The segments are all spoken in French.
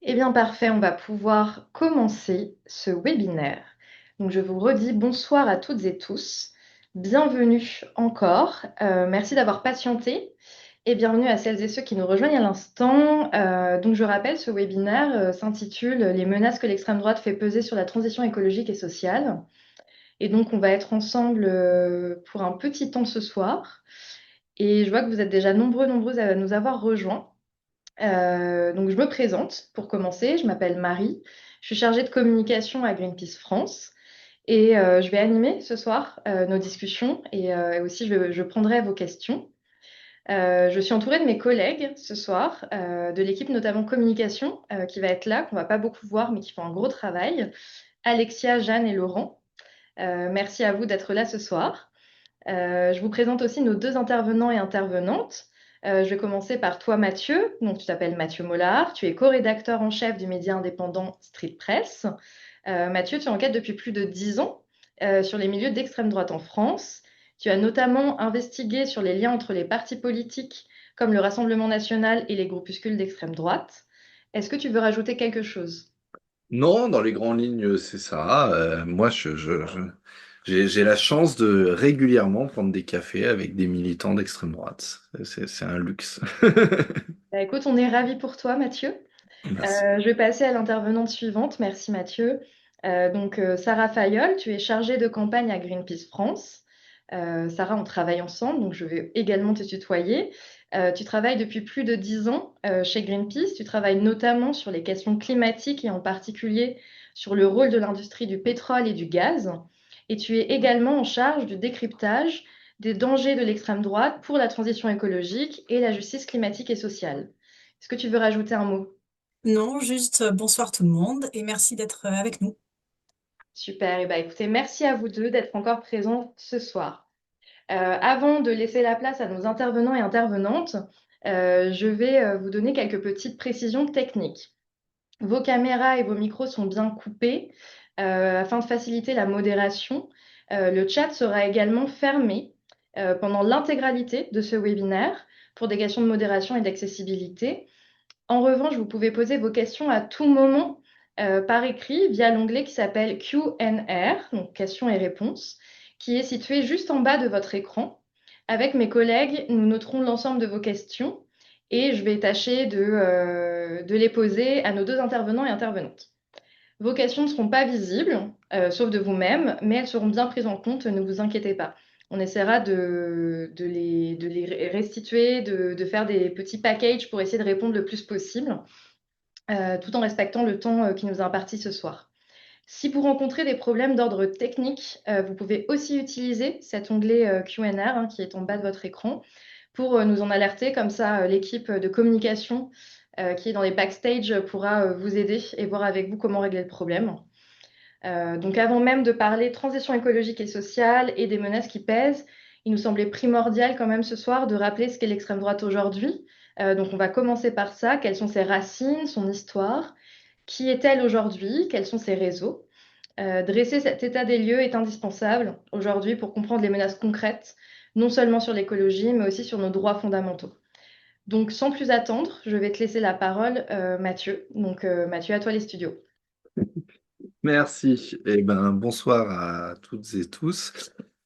Eh bien, parfait, on va pouvoir commencer ce webinaire. Donc, je vous redis bonsoir à toutes et tous. Bienvenue encore. Merci d'avoir patienté et bienvenue à celles et ceux qui nous rejoignent à l'instant. Donc, je rappelle, ce webinaire s'intitule Les menaces que l'extrême droite fait peser sur la transition écologique et sociale. Et donc, on va être ensemble pour un petit temps ce soir. Et je vois que vous êtes déjà nombreuses à nous avoir rejoints. Donc, je me présente pour commencer. Je m'appelle Marie. Je suis chargée de communication à Greenpeace France et je vais animer ce soir nos discussions et aussi je prendrai vos questions. Je suis entourée de mes collègues ce soir, de l'équipe notamment communication qui va être là, qu'on va pas beaucoup voir mais qui font un gros travail. Alexia, Jeanne et Laurent. Merci à vous d'être là ce soir. Je vous présente aussi nos deux intervenants et intervenantes. Je vais commencer par toi, Mathieu. Donc, tu t'appelles Mathieu Mollard. Tu es co-rédacteur en chef du média indépendant Street Press. Mathieu, tu enquêtes depuis plus de 10 ans sur les milieux d'extrême droite en France. Tu as notamment investigué sur les liens entre les partis politiques comme le Rassemblement national et les groupuscules d'extrême droite. Est-ce que tu veux rajouter quelque chose? Non, dans les grandes lignes, c'est ça. Moi, j'ai la chance de régulièrement prendre des cafés avec des militants d'extrême droite. C'est un luxe. Bah, écoute, on est ravis pour toi, Mathieu. Merci. Je vais passer à l'intervenante suivante. Merci Mathieu. Sarah Fayol, tu es chargée de campagne à Greenpeace France. Sarah, on travaille ensemble, donc je vais également te tutoyer. Tu travailles depuis plus de 10 ans chez Greenpeace. Tu travailles notamment sur les questions climatiques et en particulier sur le rôle de l'industrie du pétrole et du gaz. Et tu es également en charge du décryptage des dangers de l'extrême droite pour la transition écologique et la justice climatique et sociale. Est-ce que tu veux rajouter un mot? Non, juste bonsoir tout le monde et merci d'être avec nous. Super. Et bah, écoutez, merci à vous deux d'être encore présents ce soir. Avant de laisser la place à nos intervenants et intervenantes, je vais vous donner quelques petites précisions techniques. Vos caméras et vos micros sont bien coupés afin de faciliter la modération. Le chat sera également fermé pendant l'intégralité de ce webinaire pour des questions de modération et d'accessibilité. En revanche, vous pouvez poser vos questions à tout moment par écrit via l'onglet qui s'appelle Q&R, donc questions et réponses, qui est situé juste en bas de votre écran. Avec mes collègues, nous noterons l'ensemble de vos questions et je vais tâcher de les poser à nos deux intervenants et intervenantes. Vos questions ne seront pas visibles, sauf de vous-même, mais elles seront bien prises en compte, ne vous inquiétez pas. On essaiera de les restituer, de faire des petits packages pour essayer de répondre le plus possible, tout en respectant le temps qui nous est imparti ce soir. Si vous rencontrez des problèmes d'ordre technique, vous pouvez aussi utiliser cet onglet Q&R qui est en bas de votre écran pour nous en alerter. Comme ça, l'équipe de communication qui est dans les backstage pourra vous aider et voir avec vous comment régler le problème. Donc avant même de parler transition écologique et sociale et des menaces qui pèsent, il nous semblait primordial quand même ce soir de rappeler ce qu'est l'extrême droite aujourd'hui. Donc on va commencer par ça. Quelles sont ses racines, son histoire? Qui est-elle aujourd'hui? Quels sont ses réseaux? Dresser cet état des lieux est indispensable aujourd'hui pour comprendre les menaces concrètes, non seulement sur l'écologie, mais aussi sur nos droits fondamentaux. Donc sans plus attendre, je vais te laisser la parole, Mathieu. Donc Mathieu, à toi les studios. Merci. Eh ben, bonsoir à toutes et tous.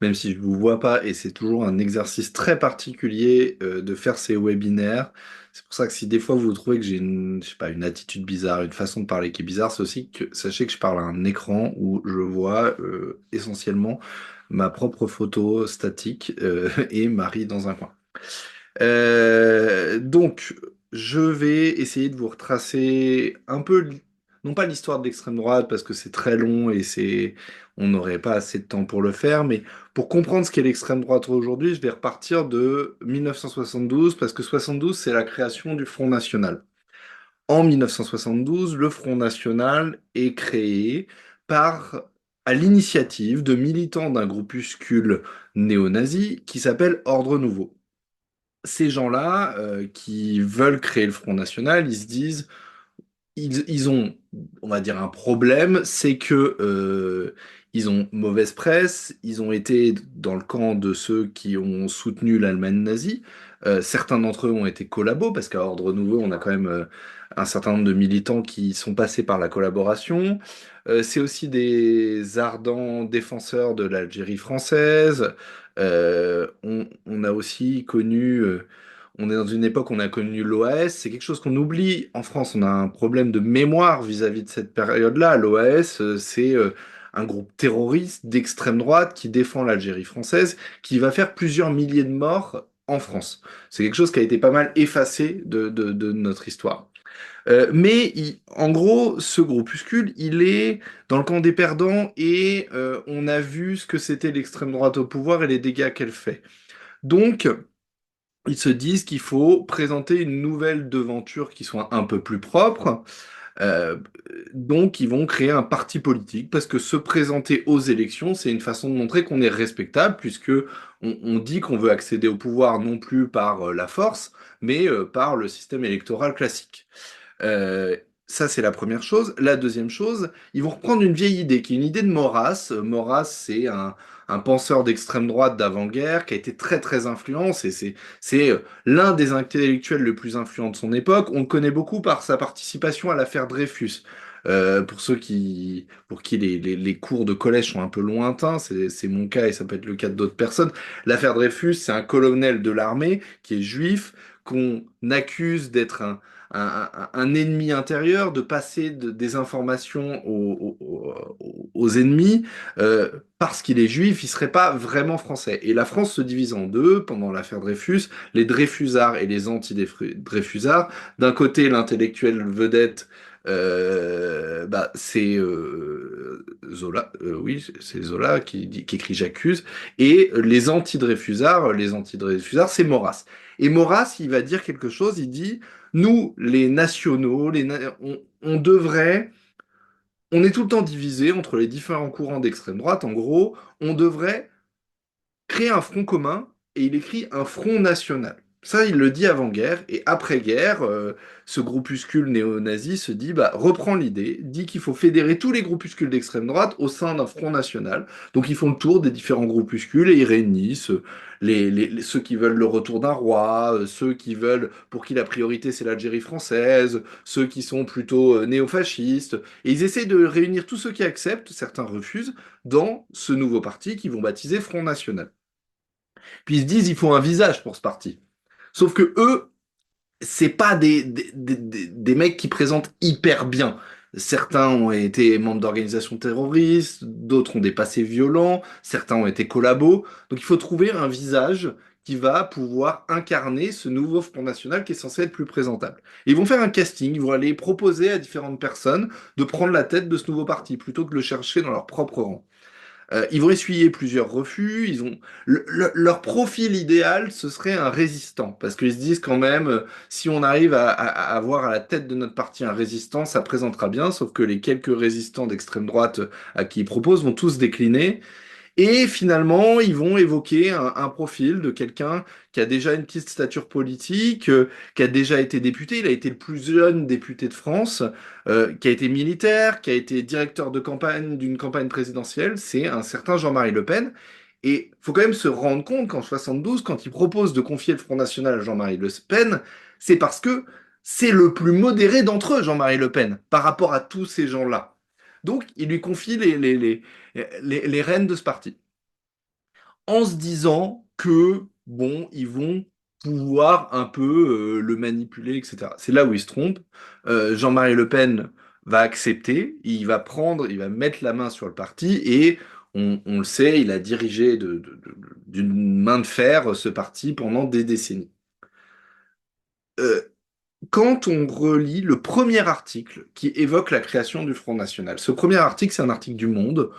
Même si je vous vois pas, et c'est toujours un exercice très particulier de faire ces webinaires. C'est pour ça que si des fois vous trouvez que j'ai une, je sais pas, une attitude bizarre, une façon de parler qui est bizarre, c'est aussi que sachez que je parle à un écran où je vois essentiellement ma propre photo statique et Marie dans un coin. Donc, je vais essayer de vous retracer un peu, non pas l'histoire de l'extrême droite, parce que c'est très long et on n'aurait pas assez de temps pour le faire, mais pour comprendre ce qu'est l'extrême droite aujourd'hui, je vais repartir de 1972, parce que 72, c'est la création du Front National. En 1972, le Front National est créé à l'initiative de militants d'un groupuscule néo-nazi qui s'appelle Ordre Nouveau. Ces gens-là qui veulent créer le Front National, ils se disent, ils ont, on va dire, un problème, c'est que ils ont mauvaise presse, ils ont été dans le camp de ceux qui ont soutenu l'Allemagne nazie, Certains d'entre eux ont été collabos, parce qu'à Ordre Nouveau, on a quand même un certain nombre de militants qui sont passés par la collaboration. C'est aussi des ardents défenseurs de l'Algérie française. On a aussi connu, on est dans une époque où on a connu l'OAS. C'est quelque chose qu'on oublie. En France, on a un problème de mémoire vis-à-vis de cette période-là. L'OAS, c'est un groupe terroriste d'extrême droite qui défend l'Algérie française, qui va faire plusieurs milliers de morts en France. C'est quelque chose qui a été pas mal effacé de notre histoire. En gros, ce groupuscule, il est dans le camp des perdants et on a vu ce que c'était l'extrême droite au pouvoir et les dégâts qu'elle fait. Donc, ils se disent qu'il faut présenter une nouvelle devanture qui soit un peu plus propre. Euh, donc, ils vont créer un parti politique parce que se présenter aux élections, c'est une façon de montrer qu'on est respectable, puisque on dit qu'on veut accéder au pouvoir non plus par la force, mais par le système électoral classique. Euh, Ça, c'est la première chose. La deuxième chose, ils vont reprendre une vieille idée, qui est une idée de Maurras. Maurras, c'est un penseur d'extrême droite d'avant-guerre qui a été très très influent. C'est l'un des intellectuels le plus influents de son époque. On le connaît beaucoup par sa participation à l'affaire Dreyfus. Pour ceux pour qui les cours de collège sont un peu lointains, c'est mon cas et ça peut être le cas d'autres personnes. L'affaire Dreyfus, c'est un colonel de l'armée qui est juif, qu'on accuse d'être un ennemi intérieur, de passer des informations aux ennemis, parce qu'il est juif, il serait pas vraiment français. Et la France se divise en deux pendant l'affaire Dreyfus, les Dreyfusards et les anti-Dreyfusards. D'un côté, l'intellectuel vedette, c'est Zola, oui, c'est Zola qui écrit J'accuse, et les anti-Dreyfusards, c'est Maurras. Et Maurras, il va dire quelque chose, il dit, nous, les nationaux, on devrait, on est tout le temps divisé entre les différents courants d'extrême droite, en gros, on devrait créer un front commun, et il écrit un front national. Ça, il le dit avant-guerre, et après-guerre, ce groupuscule néo-nazi se dit, bah, reprend l'idée, dit qu'il faut fédérer tous les groupuscules d'extrême droite au sein d'un front national. Donc ils font le tour des différents groupuscules et ils réunissent ceux qui veulent le retour d'un roi, ceux qui veulent, pour qui la priorité c'est l'Algérie française, ceux qui sont plutôt néofascistes, et ils essaient de réunir tous ceux qui acceptent, certains refusent, dans ce nouveau parti qu'ils vont baptiser Front National. Puis ils se disent, il faut un visage pour ce parti. Sauf que eux, c'est pas des mecs qui présentent hyper bien. Certains ont été membres d'organisations terroristes, d'autres ont des passés violents, certains ont été collabos. Donc il faut trouver un visage qui va pouvoir incarner ce nouveau Front National qui est censé être plus présentable. Et ils vont faire un casting, ils vont aller proposer à différentes personnes de prendre la tête de ce nouveau parti plutôt que de le chercher dans leur propre rang. Ils vont essuyer plusieurs refus. Leur profil idéal, ce serait un résistant, parce qu'ils se disent quand même, si on arrive à avoir à la tête de notre parti un résistant, ça présentera bien. Sauf que les quelques résistants d'extrême droite à qui ils proposent vont tous décliner. Et finalement, ils vont évoquer un profil de quelqu'un qui a déjà une petite stature politique, qui a déjà été député. Il a été le plus jeune député de France, qui a été militaire, qui a été directeur de campagne d'une campagne présidentielle. C'est un certain Jean-Marie Le Pen. Et faut quand même se rendre compte qu'en 72, quand il propose de confier le Front National à Jean-Marie Le Pen, c'est parce que c'est le plus modéré d'entre eux, Jean-Marie Le Pen, par rapport à tous ces gens-là. Donc, il lui confie les rênes de ce parti, en se disant que, bon, ils vont pouvoir un peu le manipuler, etc. C'est là où il se trompe. Jean-Marie Le Pen va accepter, il va mettre la main sur le parti, et on le sait, il a dirigé d'une main de fer ce parti pendant des décennies. Euh, Quand on relit le premier article qui évoque la création du Front National, ce premier article, c'est un article du Monde,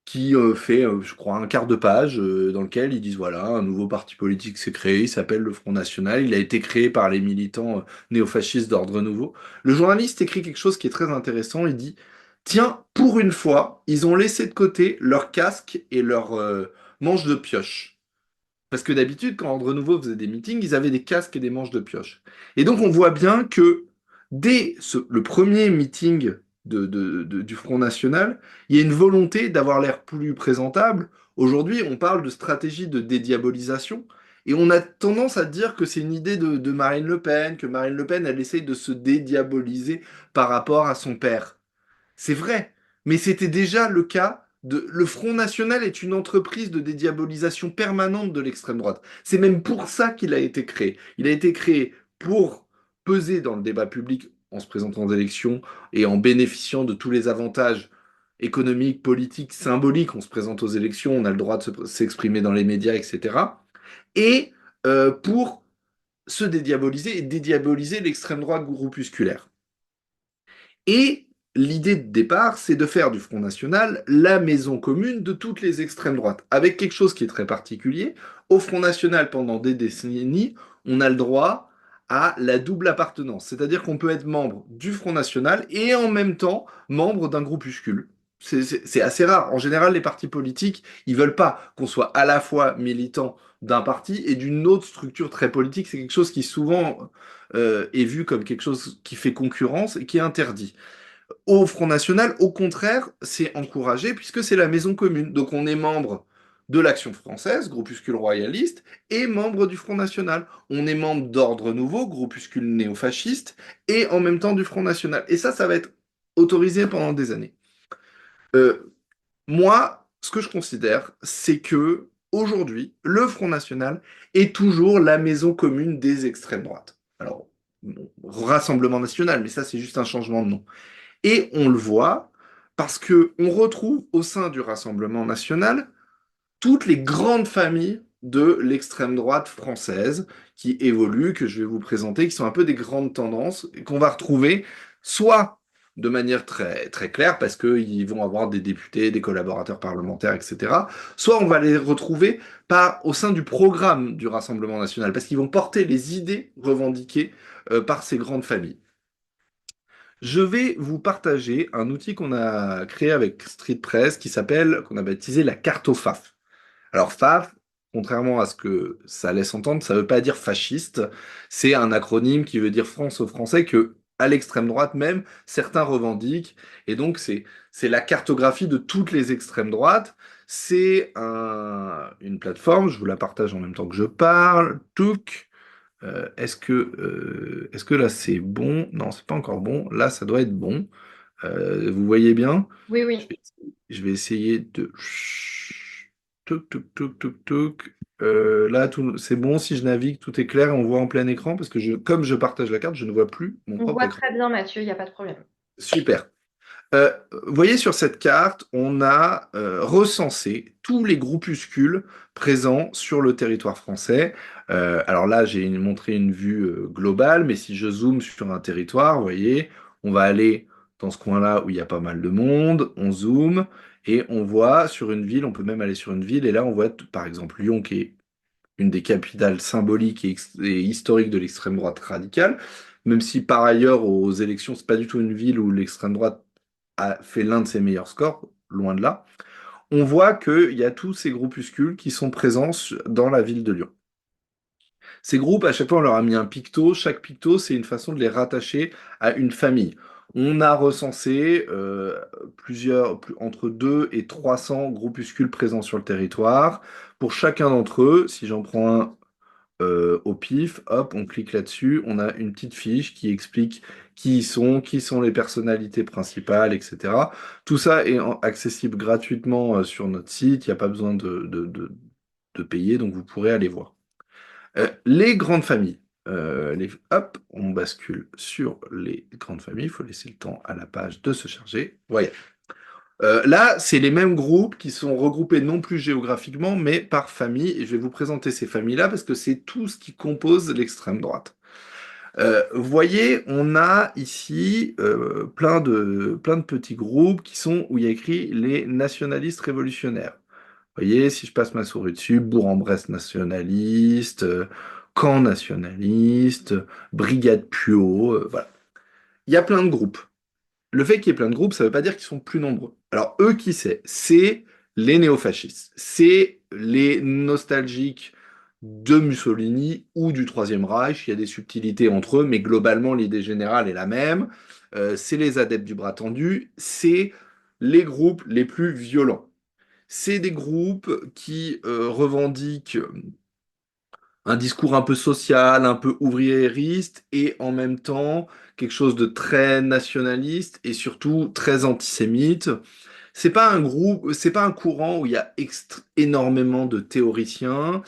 qui fait, je crois, un quart de page, dans lequel ils disent, voilà, un nouveau parti politique s'est créé, il s'appelle le Front National, il a été créé par les militants néofascistes d'Ordre Nouveau. Le journaliste écrit quelque chose qui est très intéressant, il dit, tiens, pour une fois, ils ont laissé de côté leur casque et leur manche de pioche. Parce que d'habitude, quand Ordre Nouveau faisait des meetings, ils avaient des casques et des manches de pioche. Et donc on voit bien que le premier meeting du Front National, il y a une volonté d'avoir l'air plus présentable. Aujourd'hui, on parle de stratégie de dédiabolisation. Et on a tendance à dire que c'est une idée de Marine Le Pen, que Marine Le Pen, elle essaye de se dédiaboliser par rapport à son père. C'est vrai, mais c'était déjà le cas de... Le Front National est une entreprise de dédiabolisation permanente de l'extrême droite. C'est même pour ça qu'il a été créé. Il a été créé pour peser dans le débat public en se présentant aux élections et en bénéficiant de tous les avantages économiques, politiques, symboliques. On se présente aux élections, on a le droit de s'exprimer dans les médias, etc. Et pour se dédiaboliser et dédiaboliser l'extrême droite groupusculaire. Et l'idée de départ, c'est de faire du Front National la maison commune de toutes les extrêmes droites, avec quelque chose qui est très particulier. Au Front National, pendant des décennies, on a le droit à la double appartenance, c'est-à-dire qu'on peut être membre du Front National et en même temps membre d'un groupuscule. C'est assez rare. En général, les partis politiques, ils veulent pas qu'on soit à la fois militant d'un parti et d'une autre structure très politique. C'est quelque chose qui souvent est vu comme quelque chose qui fait concurrence et qui est interdit. Au Front National, au contraire, c'est encouragé puisque c'est la maison commune. Donc on est membre de l'Action française, groupuscule royaliste, et membre du Front National. On est membre d'Ordre Nouveau, groupuscule néofasciste, et en même temps du Front National. Et ça va être autorisé pendant des années. Euh, Moi, ce que je considère, c'est que aujourd'hui, le Front National est toujours la maison commune des extrêmes droites. Alors, bon, Rassemblement National, mais ça, c'est juste un changement de nom. Et on le voit parce que on retrouve au sein du Rassemblement national toutes les grandes familles de l'extrême droite française qui évoluent, que je vais vous présenter, qui sont un peu des grandes tendances, et qu'on va retrouver soit de manière très, très claire, parce qu'ils vont avoir des députés, des collaborateurs parlementaires, etc. Soit on va les retrouver au sein du programme du Rassemblement national, parce qu'ils vont porter les idées revendiquées par ces grandes familles. Je vais vous partager un outil qu'on a créé avec Street Press qu'on a baptisé la carte au FAF. Alors FAF, contrairement à ce que ça laisse entendre, ça ne veut pas dire fasciste. C'est un acronyme qui veut dire France aux Français que à l'extrême droite même, certains revendiquent. Et donc c'est la cartographie de toutes les extrêmes droites. Une plateforme, je vous la partage en même temps que je parle. Touk. Est-ce que là c'est bon? Non, c'est pas encore bon. Là, ça doit être bon. Vous voyez bien? Oui, Je oui. vais, je vais essayer de... Toc, toc, toc, toc, toc. Là, c'est bon. Si je navigue, tout est clair et on voit en plein écran parce que comme je partage la carte, je ne vois plus mon On propre voit écran. très bien, Mathieu, il n'y a pas de problème. Super. Vous voyez sur cette carte, on a recensé tous les groupuscules présents sur le territoire français. Alors là, j'ai montré une vue globale, mais si je zoome sur un territoire, vous voyez, on va aller dans ce coin-là où il y a pas mal de monde, on zoome et on voit sur une ville, on peut même aller sur une ville, et là on voit par exemple Lyon qui est une des capitales symboliques et historiques de l'extrême droite radicale, même si par ailleurs aux élections, c'est pas du tout une ville où l'extrême droite a fait l'un de ses meilleurs scores, loin de là. On voit qu'il y a tous ces groupuscules qui sont présents dans la ville de Lyon. Ces groupes, à chaque fois, on leur a mis un picto. Chaque picto, c'est une façon de les rattacher à une famille. On a recensé entre 2 et 300 groupuscules présents sur le territoire. Pour chacun d'entre eux, si j'en prends un au pif, hop, on clique là-dessus, on a une petite fiche qui explique qui sont les personnalités principales, etc. Tout ça est accessible gratuitement sur notre site, il n'y a pas besoin de payer, donc vous pourrez aller voir. Les grandes familles. Hop, on bascule sur les grandes familles. Il faut laisser le temps à la page de se charger. Voilà. Là, c'est les mêmes groupes qui sont regroupés non plus géographiquement, mais par famille. Et je vais vous présenter ces familles-là parce que c'est tout ce qui compose l'extrême droite. Vous voyez, on a ici plein de petits groupes où il y a écrit les nationalistes révolutionnaires. Vous voyez, si je passe ma souris dessus, Bourg-en-Bresse nationaliste, Caen nationaliste, Brigade Puot, voilà. Il y a plein de groupes. Le fait qu'il y ait plein de groupes, ça ne veut pas dire qu'ils sont plus nombreux. Alors, eux, qui c'est? C'est les néofascistes. C'est les nostalgiques de Mussolini ou du Troisième Reich. Il y a des subtilités entre eux, mais globalement, l'idée générale est la même. C'est les adeptes du bras tendu. C'est les groupes les plus violents. C'est des groupes qui revendiquent un discours un peu social, un peu ouvriériste, et en même temps quelque chose de très nationaliste et surtout très antisémite. C'est pas un groupe, c'est pas un courant où il y a énormément de théoriciens.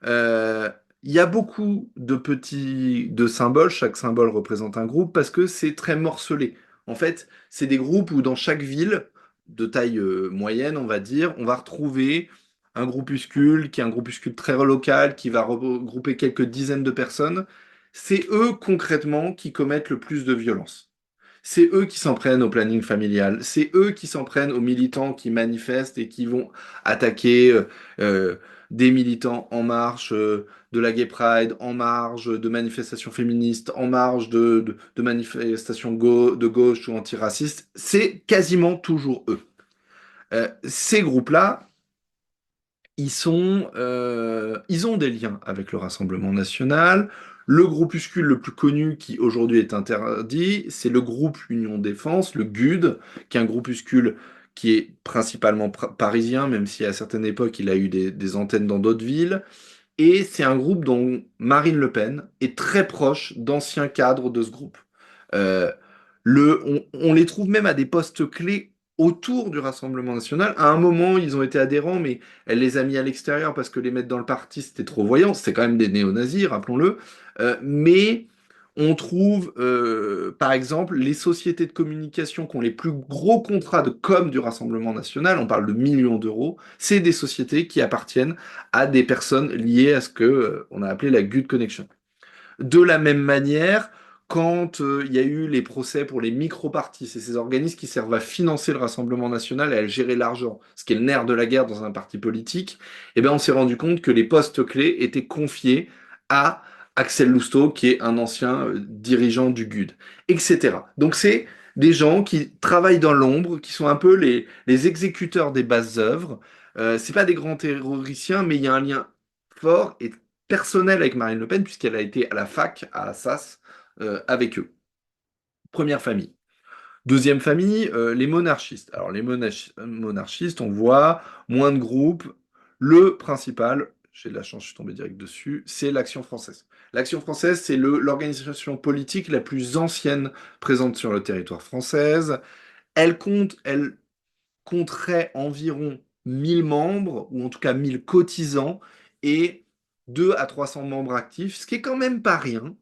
Euh, il y a beaucoup de symboles, chaque symbole représente un groupe parce que c'est très morcelé. En fait, c'est des groupes où dans chaque ville, de taille moyenne, on va dire, on va retrouver un groupuscule qui est un groupuscule très local, qui va regrouper quelques dizaines de personnes. C'est eux concrètement qui commettent le plus de violence. C'est eux qui s'en prennent au planning familial. C'est eux qui s'en prennent aux militants qui manifestent et qui vont attaquer euh, des militants en marche de la Gay Pride, en marge de manifestations féministes, en marge de manifestations de gauche ou antiracistes. C'est quasiment toujours eux. Ces groupes-là, ils ont des liens avec le Rassemblement national. Le groupuscule le plus connu qui aujourd'hui est interdit, c'est le groupe Union Défense, le GUD, qui est un groupuscule qui est principalement parisien, même si à certaines époques il a eu des antennes dans d'autres villes. Et c'est un groupe dont Marine Le Pen est très proche d'anciens cadres de ce groupe. Euh, on les trouve même à des postes clés autour du Rassemblement national. À un moment, ils ont été adhérents, mais elle les a mis à l'extérieur parce que les mettre dans le parti, c'était trop voyant. C'était quand même des néo-nazis, rappelons-le. Mais on trouve, par exemple, les sociétés de communication qui ont les plus gros contrats de com du Rassemblement national, on parle de millions d'euros, c'est des sociétés qui appartiennent à des personnes liées à ce que on a appelé la Good Connection. De la même manière, quand il y a eu les procès pour les micro-partis, c'est ces organismes qui servent à financer le Rassemblement national et à gérer l'argent, ce qui est le nerf de la guerre dans un parti politique, eh bien on s'est rendu compte que les postes clés étaient confiés à Axel Lousteau, qui est un ancien dirigeant du GUD, etc. Donc c'est des gens qui travaillent dans l'ombre, qui sont un peu les exécuteurs des basses œuvres. C'est pas des grands théoriciens, mais il y a un lien fort et personnel avec Marine Le Pen, puisqu'elle a été à la fac à Assas avec eux. Première famille. Deuxième famille, les monarchistes. Alors les monarchistes, on voit moins de groupes. Le principal, j'ai de la chance, je suis tombé direct dessus, c'est l'Action française. L'Action française, c'est l'organisation politique la plus ancienne présente sur le territoire français. Elle compterait environ 1000 membres, ou en tout cas 1000 cotisants, et 2 à 300 membres actifs, ce qui est quand même pas rien.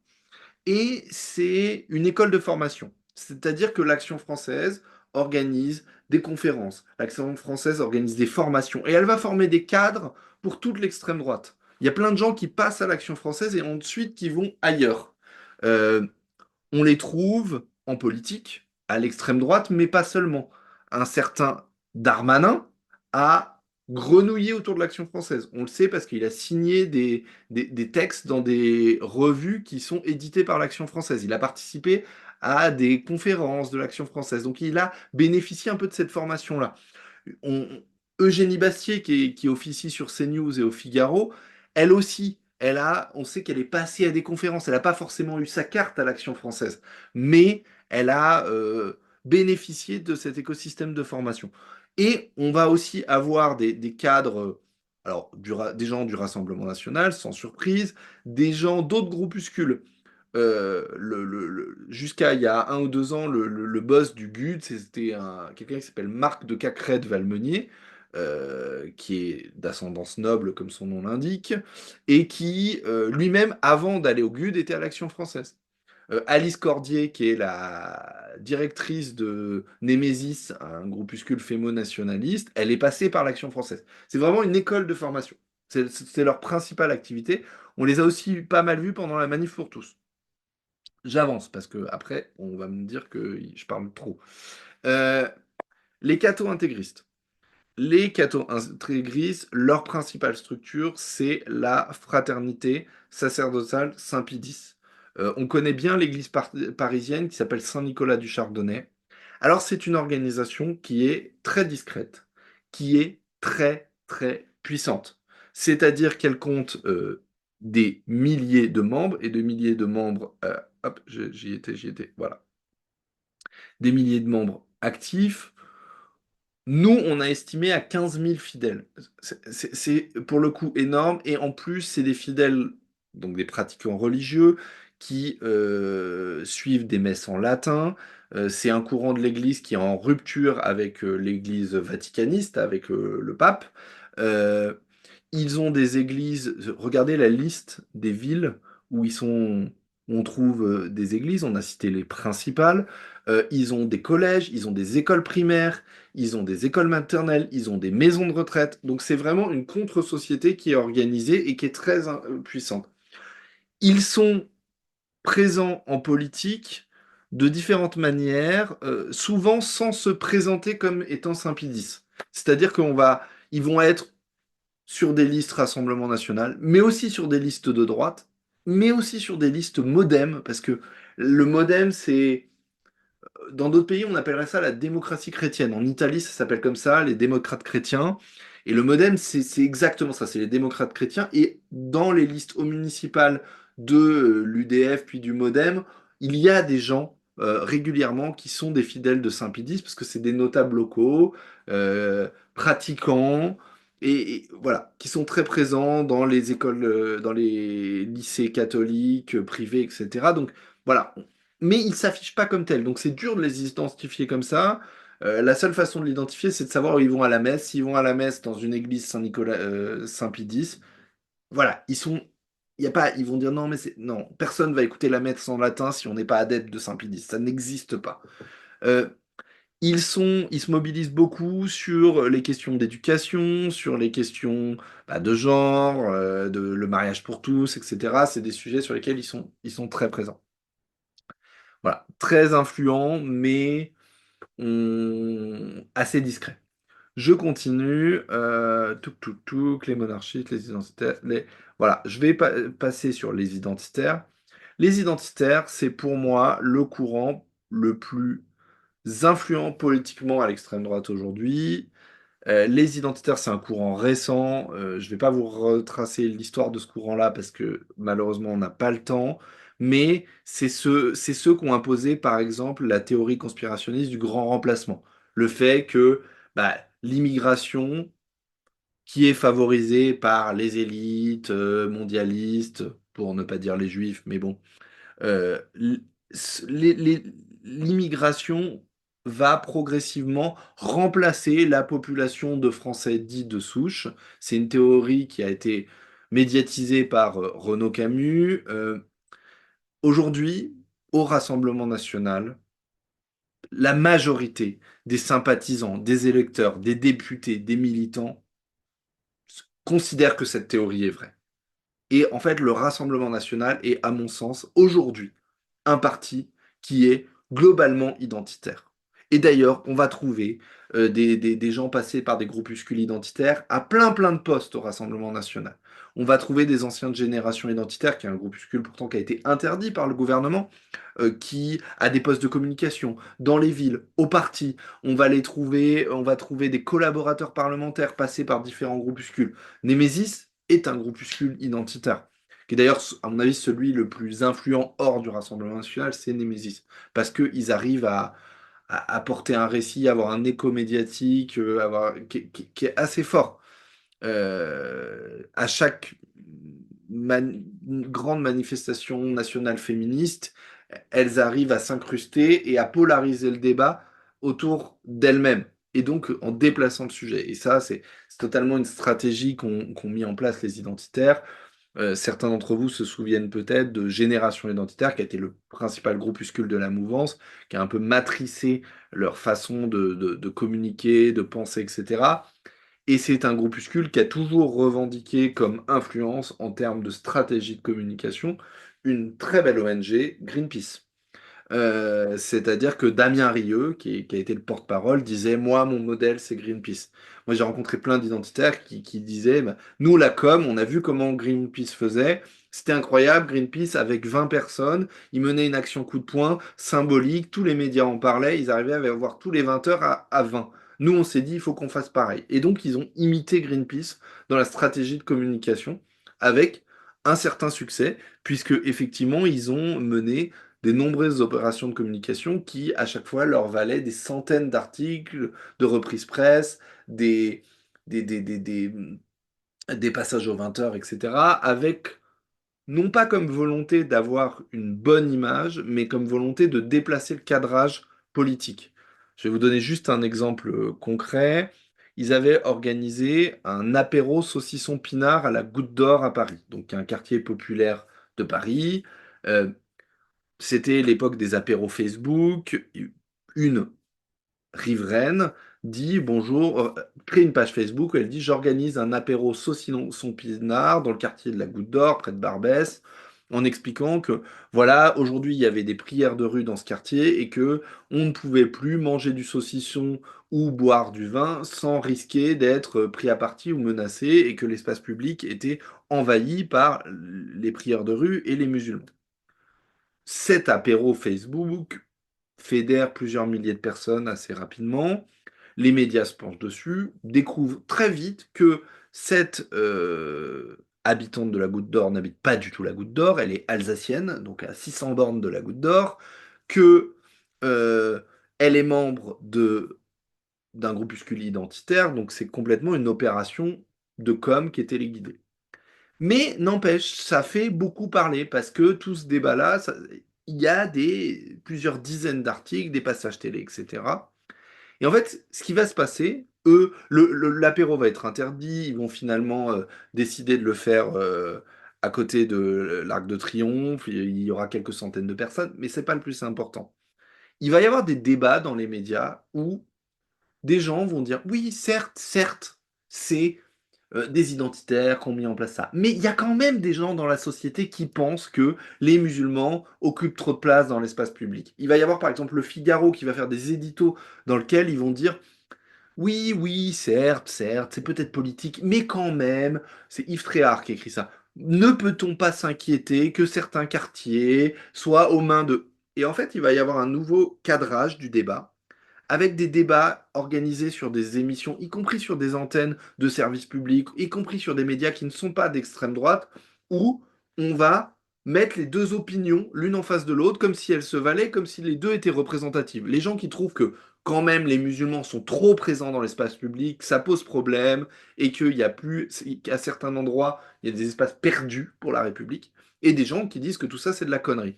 Et c'est une école de formation. C'est-à-dire que l'Action française organise des conférences. L'Action française organise des formations. Et elle va former des cadres pour toute l'extrême droite. Il y a plein de gens qui passent à l'Action française et ensuite qui vont ailleurs. Euh, on les trouve en politique, à l'extrême droite, mais pas seulement. Un certain Darmanin a grenouillé autour de l'Action française. On le sait parce qu'il a signé des textes dans des revues qui sont éditées par l'Action française. Il a participé à des conférences de l'Action française. Donc il a bénéficié un peu de cette formation-là. On- Eugénie Bastier, qui officie sur CNews et au Figaro, elle aussi, on sait qu'elle est passée à des conférences. Elle n'a pas forcément eu sa carte à l'Action française, mais elle a bénéficié de cet écosystème de formation. Et on va aussi avoir des cadres, alors des gens du Rassemblement national, sans surprise, des gens d'autres groupuscules. Jusqu'à il y a 1 ou 2 ans, le boss du GUD, c'était quelqu'un qui s'appelle Marc de Cacrède-Valmenier, qui est d'ascendance noble, comme son nom l'indique, et qui, lui-même, avant d'aller au GUD, était à l'Action française. Alice Cordier, qui est la directrice de Némésis, un groupuscule fémo-nationaliste, elle est passée par l'Action française. C'est vraiment une école de formation. C'est leur principale activité. On les a aussi pas mal vus pendant la manif pour tous. J'avance parce que après, on va me dire que je parle trop. Euh, les cathos intégristes. Les cathos intégristes, leur principale structure, c'est la fraternité sacerdotale Saint-Pie X. On connaît bien l'église parisienne qui s'appelle Saint-Nicolas du Chardonnay. Alors, c'est une organisation qui est très discrète, qui est très, très puissante. C'est-à-dire qu'elle compte des milliers de membres et de milliers de membres. Hop, j'y étais, voilà. Des milliers de membres actifs. Nous, on a estimé à 15 000 fidèles. C'est pour le coup énorme. Et en plus, c'est des fidèles donc des pratiquants religieux, qui suivent des messes en latin. C'est un courant de l'Église qui est en rupture avec l'Église vaticaniste, avec le pape. Euh, Ils ont des églises, regardez la liste des villes où où on trouve des églises, on a cité les principales. Ils ont des collèges, ils ont des écoles primaires, ils ont des écoles maternelles, ils ont des maisons de retraite. Donc c'est vraiment une contre-société qui est organisée et qui est très puissante. Ils sont présents en politique de différentes manières, souvent sans se présenter comme étant Saint-Pédis. C'est-à-dire ils vont être sur des listes Rassemblement National, mais aussi sur des listes de droite, mais aussi sur des listes MoDem, parce que le MoDem, c'est dans d'autres pays, on appellerait ça la démocratie chrétienne. En Italie, ça s'appelle comme ça, les démocrates chrétiens. Et le MoDem, c'est exactement ça, c'est les démocrates chrétiens. Et dans les listes au municipal de l'UDF puis du MoDem, il y a des gens régulièrement qui sont des fidèles de Saint-Pédis, parce que c'est des notables locaux, pratiquants, et voilà, qui sont très présents dans les écoles, dans les lycées catholiques, privés, etc. Donc voilà, mais ils s'affichent pas comme tels. Donc c'est dur de les identifier comme ça. La seule façon de l'identifier, c'est de savoir où ils vont à la messe. S'ils vont à la messe dans une église Saint-Nicolas, Saint-Pédis, voilà, il y a pas, ils vont dire non, mais non, personne va écouter la messe en latin si on n'est pas adepte de Saint-Pédis. Ça n'existe pas. Euh, ils se mobilisent beaucoup sur les questions d'éducation, sur les questions de genre, de le mariage pour tous, etc. C'est des sujets sur lesquels ils sont très présents. Voilà, très influent, mais assez discret. Je continue. Les monarchistes, les identitaires. Voilà, je vais passer sur les identitaires. Les identitaires, c'est pour moi le courant le plus influent politiquement à l'extrême droite aujourd'hui. Les identitaires, c'est un courant récent. Je ne vais pas vous retracer l'histoire de ce courant-là parce que malheureusement, on n'a pas le temps. Mais c'est ceux qui ont imposé, par exemple, la théorie conspirationniste du grand remplacement. Le fait que l'immigration, qui est favorisée par les élites mondialistes, pour ne pas dire les juifs, mais bon, euh, l- l'immigration va progressivement remplacer la population de Français dits de souche. C'est une théorie qui a été médiatisée par Renaud Camus. Aujourd'hui, au Rassemblement national, la majorité des sympathisants, des électeurs, des députés, des militants considèrent que cette théorie est vraie. Et en fait, le Rassemblement national est, à mon sens, aujourd'hui, un parti qui est globalement identitaire. Et d'ailleurs, on va trouver des gens passés par des groupuscules identitaires à plein de postes au Rassemblement national. On va trouver des anciens de génération identitaire, qui est un groupuscule pourtant qui a été interdit par le gouvernement, qui a des postes de communication dans les villes, au parti. On va trouver des collaborateurs parlementaires passés par différents groupuscules. Némésis est un groupuscule identitaire qui est d'ailleurs, à mon avis, celui le plus influent hors du Rassemblement national, c'est Némésis. Parce qu'ils arrivent à porter un récit, avoir un écho médiatique, qui est assez fort. À chaque grande manifestation nationale féministe, elles arrivent à s'incruster et à polariser le débat autour d'elles-mêmes. Et donc en déplaçant le sujet. Et ça, c'est totalement une stratégie qu'ont mis en place les identitaires. Certains d'entre vous se souviennent peut-être de Génération Identitaire, qui a été le principal groupuscule de la mouvance, qui a un peu matricé leur façon de communiquer, de penser, etc. Et c'est un groupuscule qui a toujours revendiqué comme influence en termes de stratégie de communication une très belle ONG, Greenpeace. C'est-à-dire que Damien Rieu, qui a été le porte-parole, disait, moi, mon modèle, c'est Greenpeace. Moi, j'ai rencontré plein d'identitaires qui disaient, bah, nous, la com, on a vu comment Greenpeace faisait. C'était incroyable, Greenpeace, avec 20 personnes, ils menaient une action coup de poing, symbolique, tous les médias en parlaient, ils arrivaient à avoir tous les 20 heures à 20. Nous, on s'est dit, il faut qu'on fasse pareil. Et donc, ils ont imité Greenpeace dans la stratégie de communication avec un certain succès, puisque effectivement, ils ont mené des nombreuses opérations de communication qui, à chaque fois, leur valaient des centaines d'articles, de reprises presse, des, des, des, des, des- des passages aux 20 heures, etc., avec non pas comme volonté d'avoir une bonne image, mais comme volonté de déplacer le cadrage politique. Je vais vous donner juste un exemple concret. Ils avaient organisé un apéro saucisson pinard à la Goutte d'Or à Paris, donc un quartier populaire de Paris. Euh, C'était l'époque des apéros Facebook. Une riveraine dit bonjour, crée une page Facebook où elle dit j'organise un apéro saucisson pinard dans le quartier de la Goutte d'Or, près de Barbès, en expliquant que voilà, aujourd'hui il y avait des prières de rue dans ce quartier et que on ne pouvait plus manger du saucisson ou boire du vin sans risquer d'être pris à partie ou menacé et que l'espace public était envahi par les prières de rue et les musulmans. Cet apéro Facebook fédère plusieurs milliers de personnes assez rapidement. Les médias se penchent dessus, découvrent très vite que cette habitante de la Goutte d'Or n'habite pas du tout la Goutte d'Or, elle est alsacienne, donc à 600 bornes de la Goutte d'Or, que euh, elle est membre d'un groupuscule identitaire, donc c'est complètement une opération de com qui est téléguidée. Mais n'empêche, ça fait beaucoup parler parce que tout ce débat-là, il y a plusieurs dizaines d'articles, des passages télé, etc. Et en fait, ce qui va se passer, eux, l'apéro va être interdit, ils vont finalement décider de le faire à côté de l'Arc de Triomphe, il y aura quelques centaines de personnes, mais c'est pas le plus important. Il va y avoir des débats dans les médias où des gens vont dire oui, certes, certes, c'est des identitaires qui ont mis en place ça. Mais il y a quand même des gens dans la société qui pensent que les musulmans occupent trop de place dans l'espace public. Il va y avoir par exemple le Figaro qui va faire des éditos dans lesquels ils vont dire oui, oui, certes, certes, c'est peut-être politique, mais quand même, c'est Yves Tréhard qui écrit ça. Ne peut-on pas s'inquiéter que certains quartiers soient aux mains de... Et en fait, il va y avoir un nouveau cadrage du débat avec des débats organisés sur des émissions, y compris sur des antennes de services publics, y compris sur des médias qui ne sont pas d'extrême droite, où on va mettre les deux opinions l'une en face de l'autre, comme si elles se valaient, comme si les deux étaient représentatives. Les gens qui trouvent que quand même les musulmans sont trop présents dans l'espace public, ça pose problème, et qu'il y a plus, qu'à certains endroits, il y a des espaces perdus pour la République, et des gens qui disent que tout ça c'est de la connerie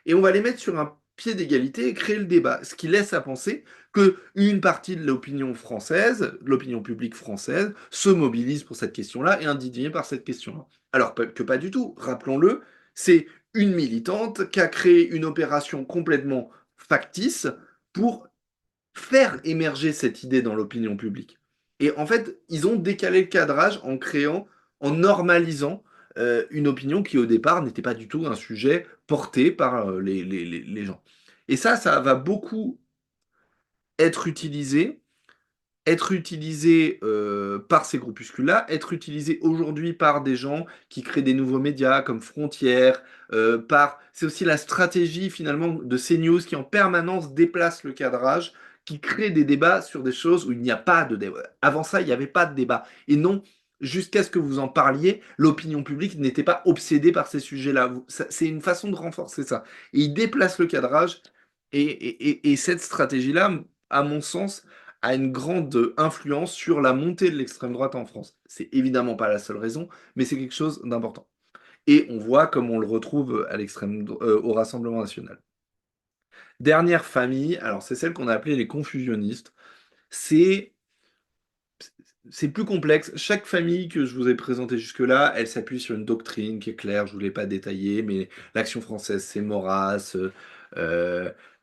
et on va les mettre sur un pied d'égalité et créer le débat, ce qui laisse à penser que une partie de l'opinion française, de l'opinion publique française, se mobilise pour cette question-là et est indignée par cette question-là. Alors que pas du tout, rappelons-le, c'est une militante qui a créé une opération complètement factice pour faire émerger cette idée dans l'opinion publique. Et en fait, ils ont décalé le cadrage en créant, en normalisant une opinion qui au départ n'était pas du tout un sujet porté par les gens. Et ça va beaucoup être utilisé par ces groupuscules-là, être utilisé aujourd'hui par des gens qui créent des nouveaux médias comme Frontières, c'est aussi la stratégie finalement de CNews qui en permanence déplace le cadrage, qui crée des débats sur des choses où il n'y a pas de débat. Avant ça, il n'y avait pas de débat. Et non, jusqu'à ce que vous en parliez, l'opinion publique n'était pas obsédée par ces sujets-là. C'est une façon de renforcer ça. Et il déplace le cadrage, et cette stratégie-là, à mon sens, a une grande influence sur la montée de l'extrême droite en France. C'est évidemment pas la seule raison, mais c'est quelque chose d'important. Et on voit comme on le retrouve au Rassemblement national. Dernière famille, alors c'est celle qu'on a appelée les confusionnistes. C'est c'est plus complexe. Chaque famille que je vous ai présentée jusque-là, elle s'appuie sur une doctrine qui est claire, je ne vous l'ai pas détaillée, mais l'Action française, c'est Maurras,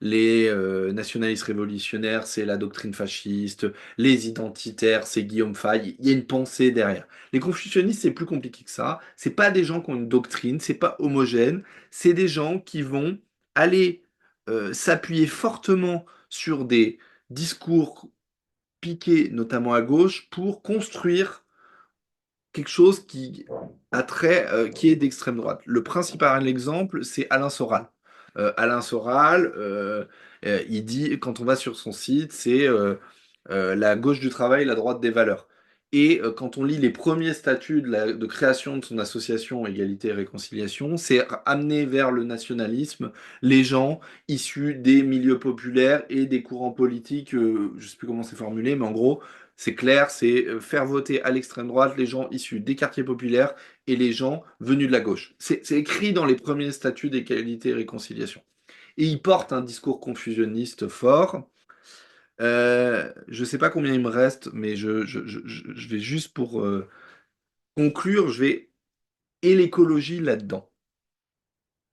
les nationalistes révolutionnaires, c'est la doctrine fasciste, les identitaires, c'est Guillaume Fay. Il y a une pensée derrière. Les confucianistes, c'est plus compliqué que ça. C'est pas des gens qui ont une doctrine, c'est pas homogène, c'est des gens qui vont aller s'appuyer fortement sur des discours piqué notamment à gauche pour construire quelque chose qui est d'extrême droite. Le principal exemple, c'est Alain Soral. Alain Soral, il dit, quand on va sur son site, c'est la gauche du travail, la droite des valeurs. Et quand on lit les premiers statuts de création de son association Égalité et Réconciliation, c'est amener vers le nationalisme les gens issus des milieux populaires et des courants politiques, je ne sais plus comment c'est formulé, mais en gros, c'est clair, c'est faire voter à l'extrême droite les gens issus des quartiers populaires et les gens venus de la gauche. C'est écrit dans les premiers statuts d'égalité et réconciliation. Et il porte un discours confusionniste fort. Je ne sais pas combien il me reste, mais je vais juste pour conclure, et l'écologie là-dedans.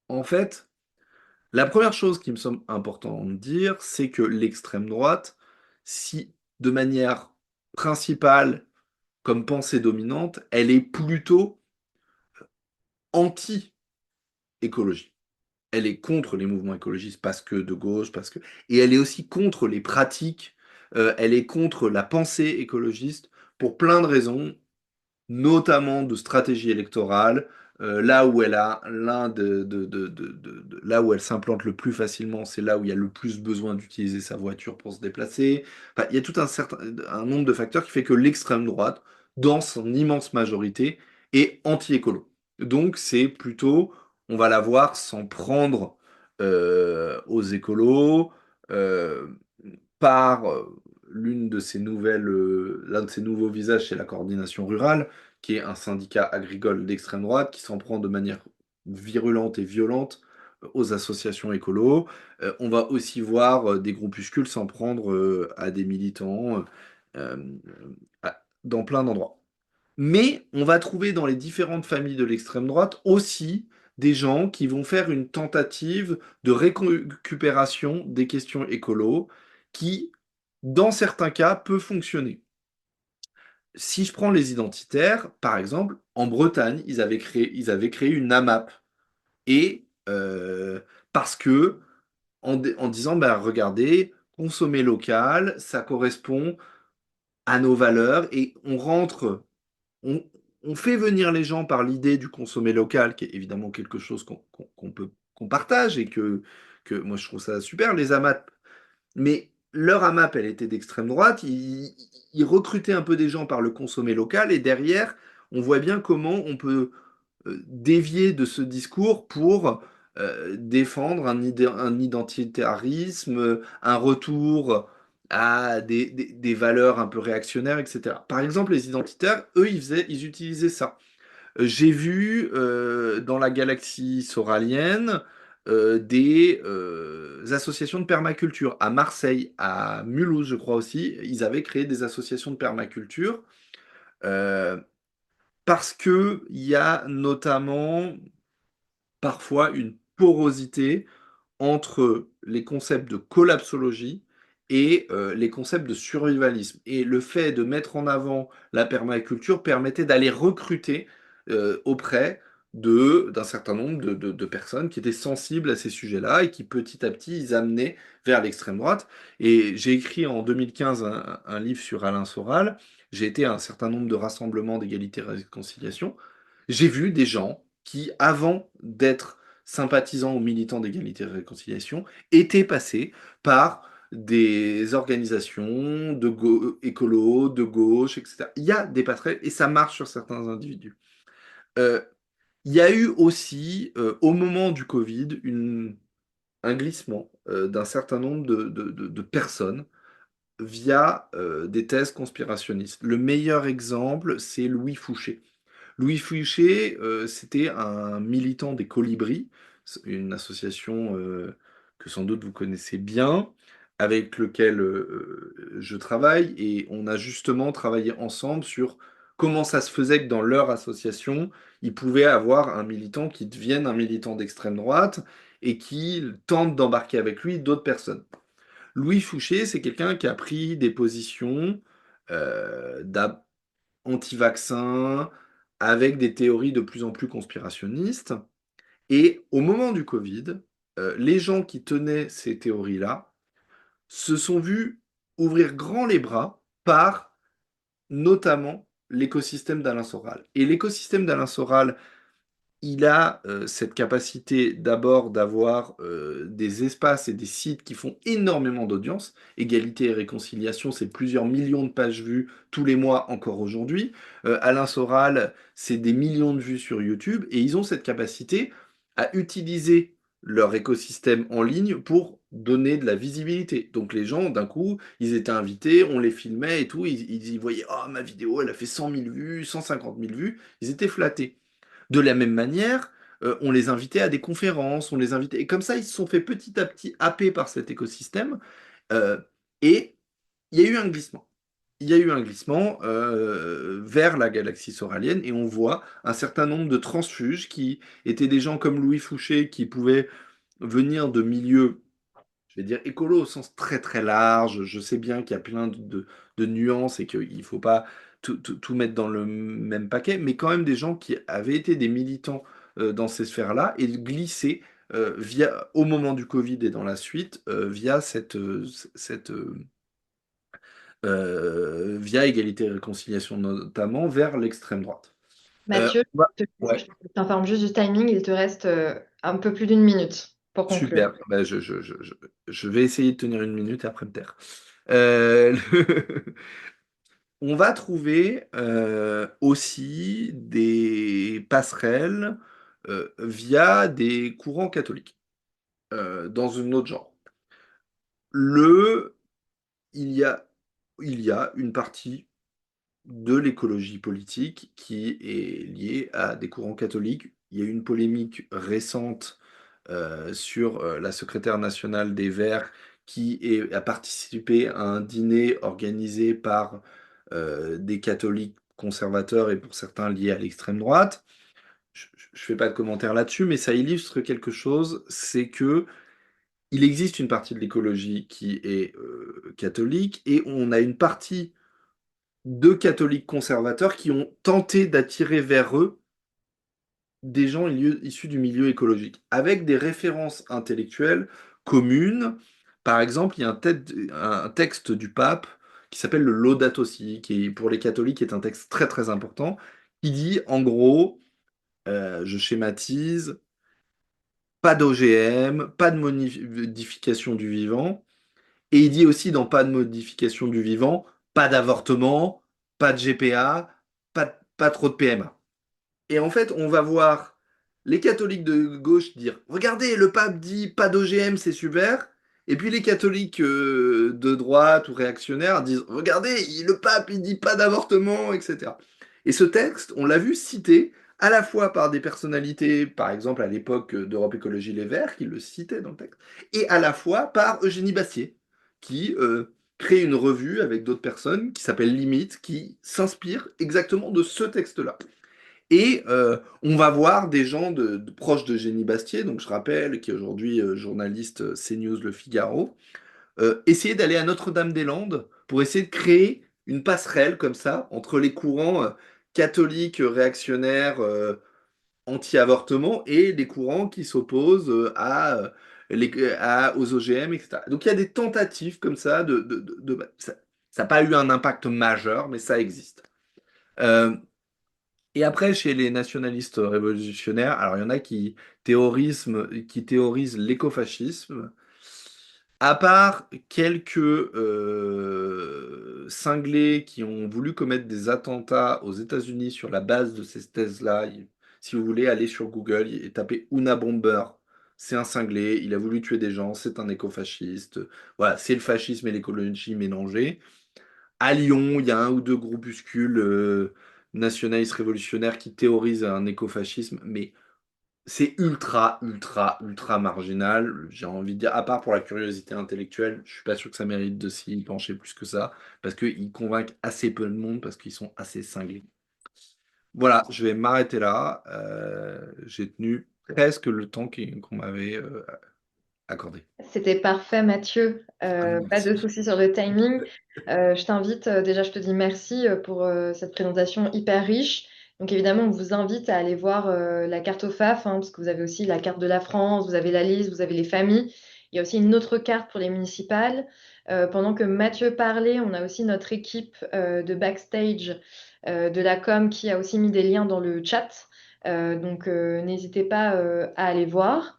En fait, la première chose qui me semble important de dire, c'est que l'extrême droite, si de manière principale, comme pensée dominante, elle est plutôt anti-écologie. Elle est contre les mouvements écologistes parce que de gauche, et elle est aussi contre les pratiques, elle est contre la pensée écologiste pour plein de raisons, notamment de stratégie électorale. Là où elle a là où elle s'implante le plus facilement, c'est là où il y a le plus besoin d'utiliser sa voiture pour se déplacer. Enfin, il y a tout un nombre de facteurs qui fait que l'extrême droite, dans son immense majorité, est anti-écolo. Donc c'est plutôt, on va la voir s'en prendre aux écolos euh, par l'un de ces nouveaux visages, c'est la coordination rurale, qui est un syndicat agricole d'extrême droite qui s'en prend de manière virulente et violente aux associations écolos. On va aussi voir des groupuscules s'en prendre à des militants euh, dans plein d'endroits. Mais on va trouver dans les différentes familles de l'extrême droite aussi des gens qui vont faire une tentative de récupération des questions écolo qui, dans certains cas, peut fonctionner. Si je prends les identitaires, par exemple, en Bretagne, ils avaient créé une AMAP. Et parce que, en disant, bah, regardez, consommer local, ça correspond à nos valeurs, et on, on fait venir les gens par l'idée du consommer local, qui est évidemment quelque chose qu'on partage, et que moi je trouve ça super, les AMAP. Mais leur AMAP, elle était d'extrême droite. Ils recrutaient un peu des gens par le consommer local. Et derrière, on voit bien comment on peut dévier de ce discours pour défendre un identitarisme, un retour à des valeurs un peu réactionnaires, etc. Par exemple, les identitaires, eux, ils utilisaient ça. J'ai vu dans la galaxie soralienne des associations de permaculture. À Marseille, à Mulhouse, je crois aussi, ils avaient créé des associations de permaculture euh, parce que il y a notamment parfois une porosité entre les concepts de collapsologie et les concepts de survivalisme. Et le fait de mettre en avant la permaculture permettait d'aller recruter auprès d'un certain nombre de personnes qui étaient sensibles à ces sujets-là et qui petit à petit ils amenaient vers l'extrême droite. Et j'ai écrit en 2015 un livre sur Alain Soral. J'ai été à un certain nombre de rassemblements d'égalité et réconciliation. J'ai vu des gens qui, avant d'être sympathisants ou militants d'égalité et réconciliation, étaient passés par des organisations écolos, de gauche, etc. Il y a des passerelles et ça marche sur certains individus. Euh, il y a eu aussi, au moment du Covid, un glissement d'un certain nombre de personnes via des thèses conspirationnistes. Le meilleur exemple, c'est Louis Fouché. Louis Fouché, c'était un militant des Colibris, une association que sans doute vous connaissez bien, avec lequel je travaille, et on a justement travaillé ensemble sur comment ça se faisait que dans leur association, ils pouvaient avoir un militant qui devienne un militant d'extrême droite et qui tente d'embarquer avec lui d'autres personnes. Louis Fouché, c'est quelqu'un qui a pris des positions euh, anti-vaccins, avec des théories de plus en plus conspirationnistes. Et au moment du Covid, les gens qui tenaient ces théories-là se sont vus ouvrir grand les bras par notamment l'écosystème d'Alain Soral. Et l'écosystème d'Alain Soral, il a cette capacité d'abord d'avoir des espaces et des sites qui font énormément d'audience. Égalité et réconciliation, c'est plusieurs millions de pages vues tous les mois encore aujourd'hui. Alain Soral, c'est des millions de vues sur YouTube et ils ont cette capacité à utiliser leur écosystème en ligne pour donner de la visibilité. Donc les gens, d'un coup, ils étaient invités, on les filmait et tout, ils y voyaient, oh, ma vidéo, elle a fait 100 000 vues, 150 000 vues, ils étaient flattés. De la même manière, on les invitait à des conférences, on les invitait, et comme ça, ils se sont fait petit à petit happer par cet écosystème, euh, et il y a eu un glissement. Il y a eu un glissement vers la galaxie soralienne et on voit un certain nombre de transfuges qui étaient des gens comme Louis Fouché qui pouvaient venir de milieux, je vais dire écolo au sens très très large. Je sais bien qu'il y a plein de nuances et qu'il ne faut pas tout mettre dans le même paquet, mais quand même des gens qui avaient été des militants dans ces sphères-là et glisser au moment du Covid et dans la suite, via via Égalité et Réconciliation notamment, vers l'extrême droite. Mathieu, je Ouais, t'informe juste du timing, il te reste un peu plus d'une minute pour conclure. super. Ben, je vais essayer de tenir une minute et après me taire. Euh, le- On va trouver aussi des passerelles via des courants catholiques dans un autre genre. Le, il y a, il y a une partie de l'écologie politique qui est liée à des courants catholiques. Il y a eu une polémique récente sur la secrétaire nationale des Verts a participé à un dîner organisé par des catholiques conservateurs et pour certains liés à l'extrême droite. Je ne fais pas de commentaire là-dessus, mais ça illustre quelque chose, c'est que il existe une partie de l'écologie qui est catholique et on a une partie de catholiques conservateurs qui ont tenté d'attirer vers eux des gens issus du milieu écologique, avec des références intellectuelles communes. Par exemple, il y a un texte du pape qui s'appelle le Laudato Si, qui pour les catholiques est un texte très très important, qui dit en gros, je schématise, pas d'OGM, pas de modification du vivant, et il dit aussi dans pas de modification du vivant, pas d'avortement, pas de GPA, pas trop de PMA. Et en fait, on va voir les catholiques de gauche dire regardez, le pape dit pas d'OGM, c'est super. Et puis les catholiques de droite ou réactionnaires disent regardez, le pape il dit pas d'avortement, etc. Et ce texte, on l'a vu cité à la fois par des personnalités, par exemple à l'époque d'Europe Écologie Les Verts, qui le citaient dans le texte, et à la fois par Eugénie Bastier, qui crée une revue avec d'autres personnes qui s'appelle Limite, qui s'inspire exactement de ce texte-là. Et on va voir des gens proches de Génie Bastier, donc je rappelle, qui est aujourd'hui journaliste CNews Le Figaro, essayer d'aller à Notre-Dame-des-Landes pour essayer de créer une passerelle comme ça entre les courants catholiques réactionnaires anti-avortement et les courants qui s'opposent aux OGM, etc. Donc il y a des tentatives comme ça ça n'a pas eu un impact majeur, mais ça existe. Euh, et après, chez les nationalistes révolutionnaires, alors il y en a qui théorisent l'écofascisme. À part quelques cinglés qui ont voulu commettre des attentats aux États-Unis sur la base de ces thèses-là, si vous voulez aller sur Google et taper Una Bomber, c'est un cinglé, il a voulu tuer des gens, c'est un écofasciste. Voilà, c'est le fascisme et l'écologie mélangés. À Lyon, il y a un ou deux groupuscules nationalistes révolutionnaires qui théorisent un écofascisme, mais c'est ultra, ultra, ultra marginal. J'ai envie de dire, à part pour la curiosité intellectuelle, je suis pas sûr que ça mérite de s'y pencher plus que ça, parce qu'ils convainquent assez peu de monde, parce qu'ils sont assez cinglés. Voilà, je vais m'arrêter là. J'ai tenu presque le temps qu'on m'avait accordé. C'était parfait, Mathieu. Ah, Pas de merci. souci sur le timing. Je t'invite, déjà, je te dis merci pour cette présentation hyper riche. Donc, évidemment, on vous invite à aller voir la carte au FAF, hein, parce que vous avez aussi la carte de la France, vous avez la liste, vous avez les familles. Il y a aussi une autre carte pour les municipales. Pendant que Mathieu parlait, on a aussi notre équipe de backstage de la com qui a aussi mis des liens dans le chat. Donc, n'hésitez pas à aller voir.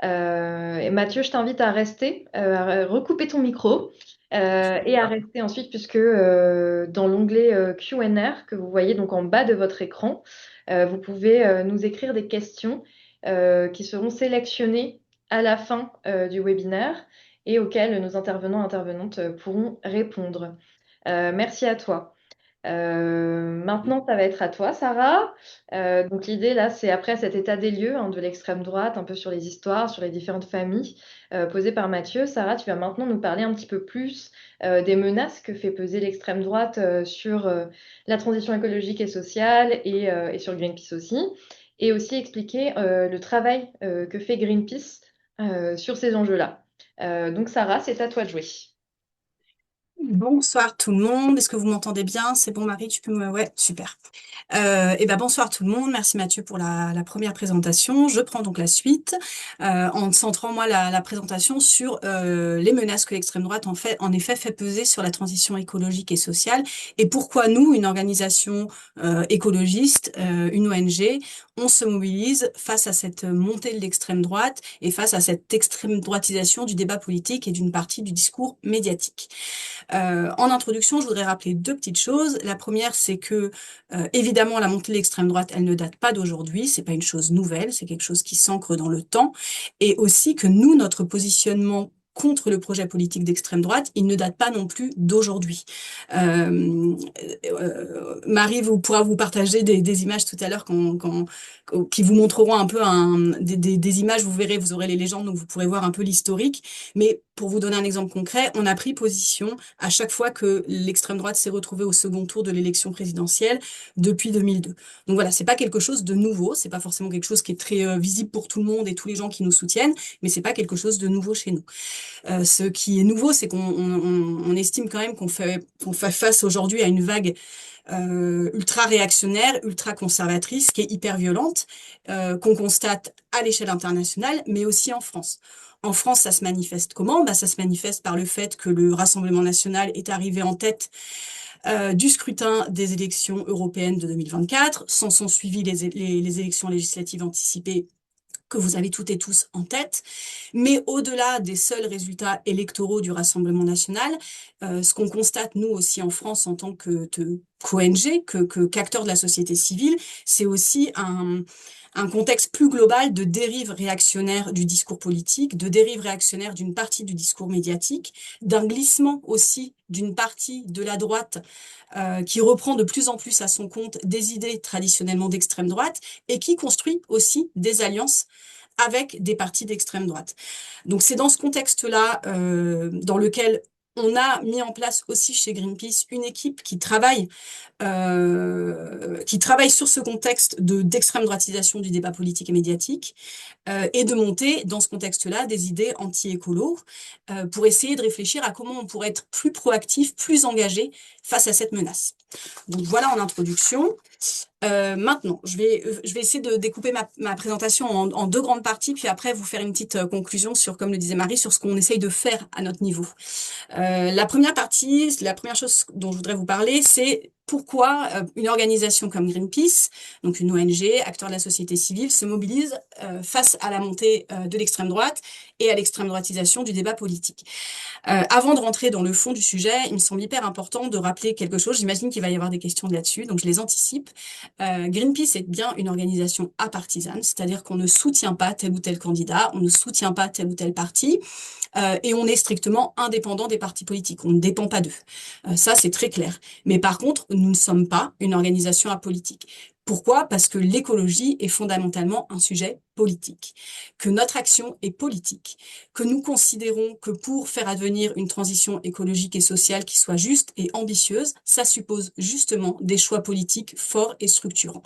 Et Mathieu, je t'invite à rester, à recouper ton micro et à rester ensuite, puisque dans l'onglet Q&A que vous voyez donc en bas de votre écran, vous pouvez nous écrire des questions qui seront sélectionnées à la fin du webinaire et auxquelles nos intervenants et intervenantes pourront répondre. Merci à toi. Maintenant, ça va être à toi, Sarah. Donc l'idée là, c'est après cet état des lieux de l'extrême droite, un peu sur les histoires, sur les différentes familles posées par Mathieu. Sarah, tu vas maintenant nous parler un petit peu plus des menaces que fait peser l'extrême droite sur la transition écologique et sociale et sur Greenpeace aussi, et aussi expliquer le travail que fait Greenpeace sur ces enjeux-là. Donc Sarah, c'est à toi de jouer. Bonsoir tout le monde. Est-ce que vous m'entendez bien? C'est bon, Marie, tu peux me... Ouais, super. Bonsoir tout le monde. Merci Mathieu pour la première présentation. Je prends donc la suite en centrant moi la présentation sur les menaces que l'extrême droite en effet fait peser sur la transition écologique et sociale et pourquoi nous, une organisation écologiste, une ONG, on se mobilise face à cette montée de l'extrême droite et face à cette extrême droitisation du débat politique et d'une partie du discours médiatique. En introduction, je voudrais rappeler deux petites choses. La première, c'est que évidemment, la montée de l'extrême droite, elle ne date pas d'aujourd'hui. C'est pas une chose nouvelle, c'est quelque chose qui s'ancre dans le temps, et aussi que nous, notre positionnement contre le projet politique d'extrême droite, il ne date pas non plus d'aujourd'hui. Marie pourra vous partager des images tout à l'heure qui vous montreront un peu des images, vous verrez, vous aurez les légendes, donc vous pourrez voir un peu l'historique. Mais pour vous donner un exemple concret, on a pris position à chaque fois que l'extrême droite s'est retrouvée au second tour de l'élection présidentielle depuis 2002. Donc voilà, c'est pas quelque chose de nouveau, c'est pas forcément quelque chose qui est très visible pour tout le monde et tous les gens qui nous soutiennent, mais c'est pas quelque chose de nouveau chez nous. Ce qui est nouveau, c'est qu'on estime quand même qu'on fait face aujourd'hui à une vague ultra réactionnaire, ultra conservatrice, qui est hyper violente, qu'on constate à l'échelle internationale, mais aussi en France. En France, ça se manifeste comment? Ça se manifeste par le fait que le Rassemblement national est arrivé en tête du scrutin des élections européennes de 2024. S'en sont suivies les élections législatives anticipées que vous avez toutes et tous en tête. Mais au-delà des seuls résultats électoraux du Rassemblement national, ce qu'on constate, nous aussi en France, en tant qu'ONG, qu'acteurs de la société civile, c'est aussi un contexte plus global de dérive réactionnaire du discours politique, de dérive réactionnaire d'une partie du discours médiatique, d'un glissement aussi d'une partie de la droite qui reprend de plus en plus à son compte des idées traditionnellement d'extrême droite et qui construit aussi des alliances avec des partis d'extrême droite. Donc c'est dans ce contexte-là dans lequel on a mis en place aussi chez Greenpeace une équipe qui travaille sur ce contexte d'extrême droitisation du débat politique et médiatique et de monter dans ce contexte-là des idées anti-écolo pour essayer de réfléchir à comment on pourrait être plus proactif, plus engagé face à cette menace. Donc voilà en introduction. Maintenant, je vais essayer de découper ma présentation en deux grandes parties, puis après vous faire une petite conclusion sur, comme le disait Marie, sur ce qu'on essaye de faire à notre niveau. La première partie, la première chose dont je voudrais vous parler, c'est pourquoi une organisation comme Greenpeace, donc une ONG, acteur de la société civile, se mobilise face à la montée de l'extrême droite et à l'extrême droitisation du débat politique. Avant de rentrer dans le fond du sujet, il me semble hyper important de rappeler quelque chose. J'imagine qu'il va y avoir des questions là-dessus, donc je les anticipe. Greenpeace est bien une organisation apartisane, c'est-à-dire qu'on ne soutient pas tel ou tel candidat, on ne soutient pas tel ou tel parti, et on est strictement indépendant des partis politiques. On ne dépend pas d'eux. Ça, c'est très clair. Mais par contre, nous ne sommes pas une organisation apolitique. Pourquoi? Parce que l'écologie est fondamentalement un sujet politique, que notre action est politique, que nous considérons que pour faire advenir une transition écologique et sociale qui soit juste et ambitieuse, ça suppose justement des choix politiques forts et structurants.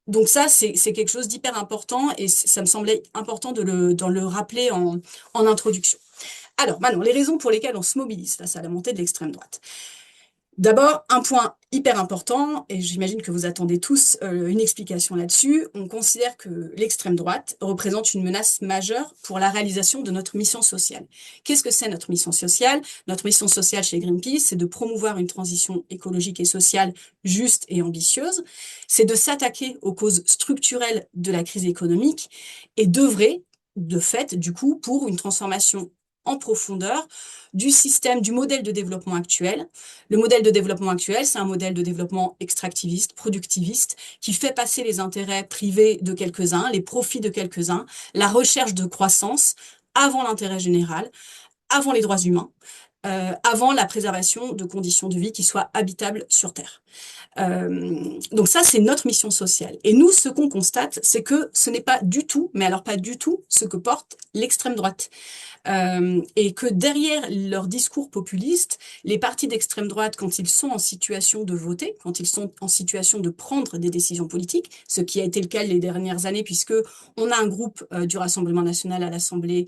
Donc ça, c'est quelque chose d'hyper important et ça me semblait important de le rappeler en introduction. Alors maintenant, les raisons pour lesquelles on se mobilise face à la montée de l'extrême droite. D'abord, un point hyper important, et j'imagine que vous attendez tous une explication là-dessus, on considère que l'extrême droite représente une menace majeure pour la réalisation de notre mission sociale. Qu'est-ce que c'est notre mission sociale? Notre mission sociale chez Greenpeace, c'est de promouvoir une transition écologique et sociale juste et ambitieuse, c'est de s'attaquer aux causes structurelles de la crise économique et d'œuvrer, de fait, du coup, pour une transformation en profondeur du système, du modèle de développement actuel. Le modèle de développement actuel, c'est un modèle de développement extractiviste, productiviste, qui fait passer les intérêts privés de quelques-uns, les profits de quelques-uns, la recherche de croissance avant l'intérêt général, avant les droits humains. avant la préservation de conditions de vie qui soient habitables sur Terre. Donc ça, c'est notre mission sociale. Et nous, ce qu'on constate, c'est que ce n'est pas du tout, mais alors pas du tout, ce que porte l'extrême droite. Et que derrière leur discours populiste, les partis d'extrême droite, quand ils sont en situation de voter, quand ils sont en situation de prendre des décisions politiques, ce qui a été le cas les dernières années, puisque on a un groupe du Rassemblement national à l'Assemblée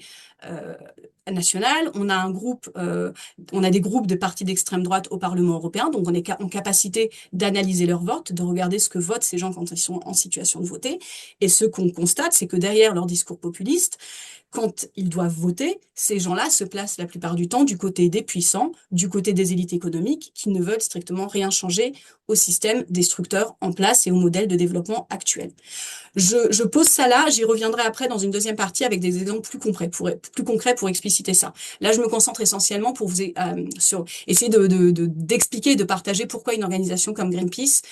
nationale, on a des groupes de partis d'extrême droite au Parlement européen, donc on est en capacité d'analyser leur vote, de regarder ce que votent ces gens quand ils sont en situation de voter. Et ce qu'on constate, c'est que derrière leur discours populiste, quand ils doivent voter, ces gens-là se placent la plupart du temps du côté des puissants, du côté des élites économiques, qui ne veulent strictement rien changer au système destructeur en place et au modèle de développement actuel. Je pose ça là, j'y reviendrai après dans une deuxième partie avec des exemples plus concrets pour expliciter ça. Là, je me concentre essentiellement pour sur essayer d'expliquer, de partager pourquoi une organisation comme Greenpeace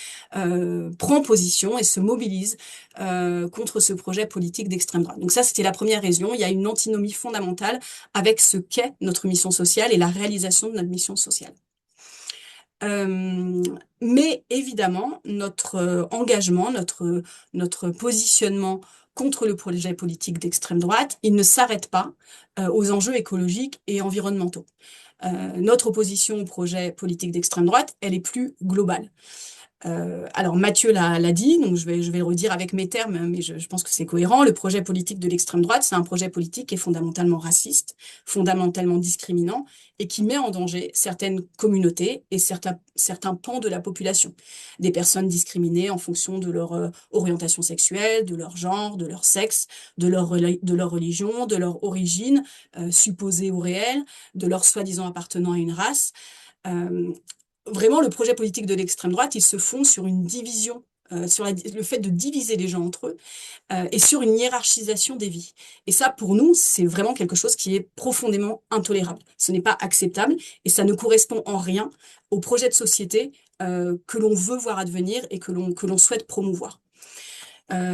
prend position et se mobilise contre ce projet politique d'extrême droite. Donc ça, c'était la première raison. Il y a une antinomie fondamentale avec ce qu'est notre mission sociale et la réalisation de notre mission sociale. Mais évidemment, notre engagement, notre positionnement contre le projet politique d'extrême droite, il ne s'arrête pas aux enjeux écologiques et environnementaux. Notre opposition au projet politique d'extrême droite, elle est plus globale. Alors Mathieu l'a dit, donc je vais le redire avec mes termes, mais je pense que c'est cohérent. Le projet politique de l'extrême droite, c'est un projet politique qui est fondamentalement raciste, fondamentalement discriminant, et qui met en danger certaines communautés et certains pans de la population. Des personnes discriminées en fonction de leur orientation sexuelle, de leur genre, de leur sexe, de leur religion, de leur origine, supposée ou réelle, de leur soi-disant appartenant à une race. Vraiment, le projet politique de l'extrême droite, il se fonde sur une division, sur le fait de diviser les gens entre eux et sur une hiérarchisation des vies. Et ça, pour nous, c'est vraiment quelque chose qui est profondément intolérable. Ce n'est pas acceptable et ça ne correspond en rien au projet de société que l'on veut voir advenir et que l'on souhaite promouvoir.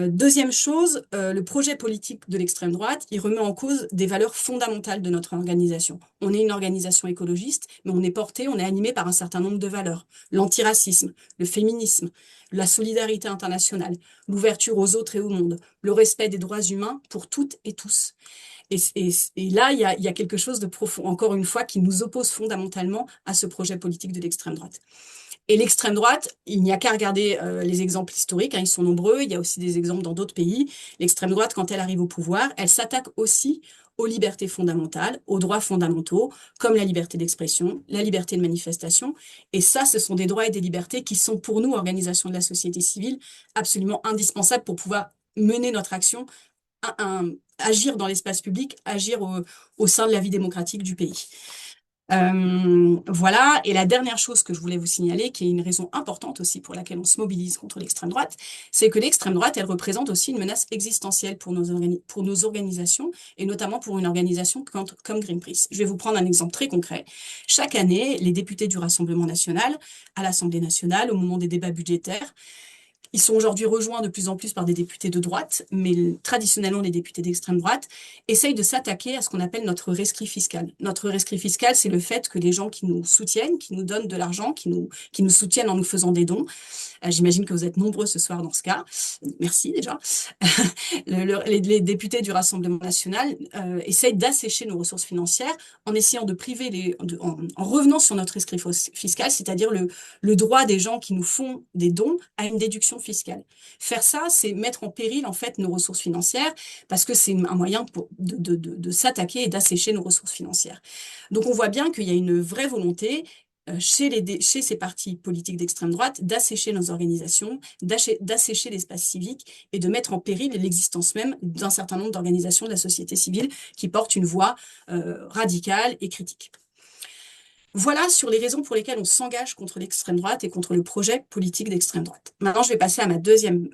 Deuxième chose, le projet politique de l'extrême droite, il remet en cause des valeurs fondamentales de notre organisation. On est une organisation écologiste, mais on est animé par un certain nombre de valeurs. L'antiracisme, le féminisme, la solidarité internationale, l'ouverture aux autres et au monde, le respect des droits humains pour toutes et tous. Et là, il y a quelque chose de profond, encore une fois, qui nous oppose fondamentalement à ce projet politique de l'extrême droite. Et l'extrême droite, il n'y a qu'à regarder les exemples historiques, ils sont nombreux, il y a aussi des exemples dans d'autres pays. L'extrême droite, quand elle arrive au pouvoir, elle s'attaque aussi aux libertés fondamentales, aux droits fondamentaux, comme la liberté d'expression, la liberté de manifestation. Et ça, ce sont des droits et des libertés qui sont pour nous, organisations de la société civile, absolument indispensables pour pouvoir mener notre action, agir dans l'espace public, agir au sein de la vie démocratique du pays. Voilà, et la dernière chose que je voulais vous signaler, qui est une raison importante aussi pour laquelle on se mobilise contre l'extrême droite, c'est que l'extrême droite, elle représente aussi une menace existentielle pour nos organisations, et notamment pour une organisation comme Greenpeace. Je vais vous prendre un exemple très concret. Chaque année, les députés du Rassemblement national, à l'Assemblée nationale, au moment des débats budgétaires, ils sont aujourd'hui rejoints de plus en plus par des députés de droite, mais traditionnellement, les députés d'extrême droite essayent de s'attaquer à ce qu'on appelle notre rescrit fiscal. Notre rescrit fiscal, c'est le fait que les gens qui nous soutiennent, qui nous donnent de l'argent, qui nous soutiennent en nous faisant des dons, j'imagine que vous êtes nombreux ce soir dans ce cas, merci déjà, les députés du Rassemblement national essayent d'assécher nos ressources financières en essayant de priver, en revenant sur notre rescrit fiscal, c'est-à-dire le droit des gens qui nous font des dons à une déduction fiscale. Faire ça, c'est mettre en péril en fait nos ressources financières parce que c'est un moyen de s'attaquer et d'assécher nos ressources financières. Donc on voit bien qu'il y a une vraie volonté chez ces partis politiques d'extrême droite d'assécher nos organisations, d'assécher l'espace civique et de mettre en péril l'existence même d'un certain nombre d'organisations de la société civile qui portent une voix radicale et critique. Voilà sur les raisons pour lesquelles on s'engage contre l'extrême droite et contre le projet politique d'extrême droite. Maintenant, je vais passer à ma deuxième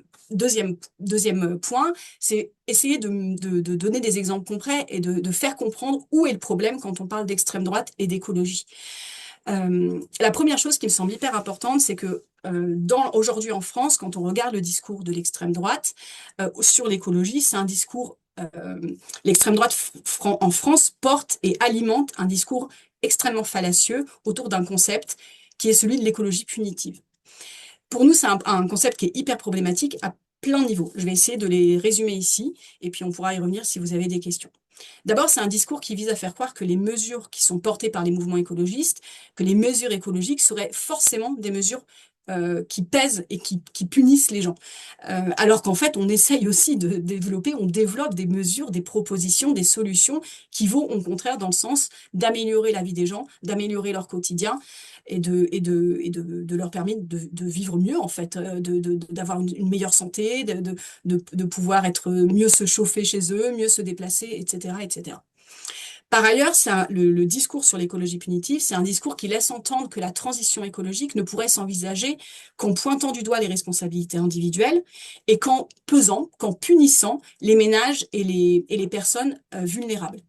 point, c'est essayer de donner des exemples concrets et de faire comprendre où est le problème quand on parle d'extrême droite et d'écologie. La première chose qui me semble hyper importante, c'est que aujourd'hui en France, quand on regarde le discours de l'extrême droite sur l'écologie, c'est un discours, l'extrême droite en France porte et alimente un discours extrêmement fallacieux autour d'un concept qui est celui de l'écologie punitive. Pour nous, c'est un concept qui est hyper problématique à plein de niveaux. Je vais essayer de les résumer ici, et puis on pourra y revenir si vous avez des questions. D'abord, c'est un discours qui vise à faire croire que les mesures qui sont portées par les mouvements écologistes, que les mesures écologiques seraient forcément des mesures qui pèsent et qui punissent les gens. Alors qu'en fait, on essaye aussi de développer, on développe des mesures, des propositions, des solutions qui vont au contraire dans le sens d'améliorer la vie des gens, d'améliorer leur quotidien et de leur permettre de vivre mieux, en fait, d'avoir une meilleure santé, de pouvoir mieux se chauffer chez eux, mieux se déplacer, etc., etc. Par ailleurs, le discours sur l'écologie punitive, c'est un discours qui laisse entendre que la transition écologique ne pourrait s'envisager qu'en pointant du doigt les responsabilités individuelles et qu'en pesant, qu'en punissant les ménages et les personnes vulnérables.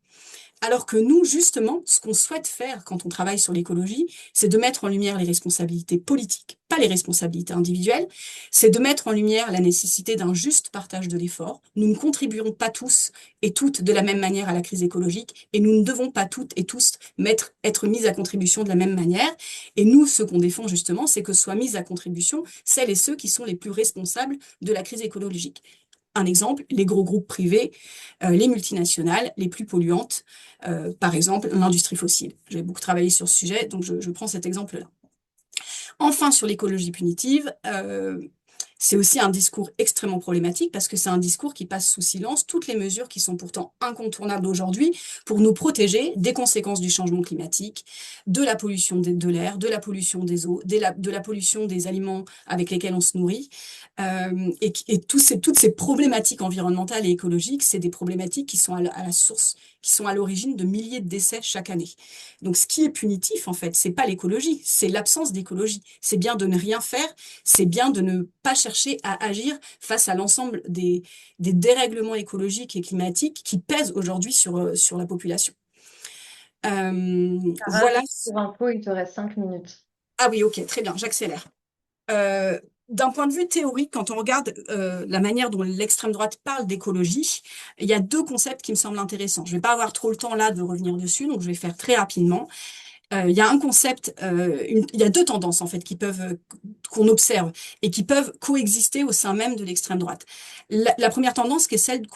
Alors que nous, justement, ce qu'on souhaite faire quand on travaille sur l'écologie, c'est de mettre en lumière les responsabilités politiques, pas les responsabilités individuelles, c'est de mettre en lumière la nécessité d'un juste partage de l'effort. Nous ne contribuerons pas tous et toutes de la même manière à la crise écologique, et nous ne devons pas toutes et tous être mis à contribution de la même manière. Et nous, ce qu'on défend justement, c'est que soient mis à contribution celles et ceux qui sont les plus responsables de la crise écologique. Un exemple, les gros groupes privés, les multinationales, les plus polluantes, par exemple l'industrie fossile. J'ai beaucoup travaillé sur ce sujet, donc je prends cet exemple-là. Enfin, sur l'écologie punitive, c'est aussi un discours extrêmement problématique parce que c'est un discours qui passe sous silence toutes les mesures qui sont pourtant incontournables aujourd'hui pour nous protéger des conséquences du changement climatique, de la pollution de l'air, de la pollution des eaux, de la pollution des aliments avec lesquels on se nourrit. Et toutes ces problématiques environnementales et écologiques, c'est des problématiques qui sont à la source, qui sont à l'origine de milliers de décès chaque année. Donc ce qui est punitif, en fait, c'est pas l'écologie, c'est l'absence d'écologie. C'est bien de ne rien faire, c'est bien de ne pas chercher à agir face à l'ensemble des dérèglements écologiques et climatiques qui pèsent aujourd'hui sur la population. Sarah, Voilà. juste pour info, il te reste 5 minutes. Ah oui, ok, très bien, j'accélère. D'un point de vue théorique, quand on regarde la manière dont l'extrême droite parle d'écologie, il y a deux concepts qui me semblent intéressants. Je ne vais pas avoir trop le temps là de revenir dessus, donc je vais faire très rapidement. Il y a un concept, il y a deux tendances en fait qu'on observe et qui peuvent coexister au sein même de l'extrême droite. La première tendance, qui est celle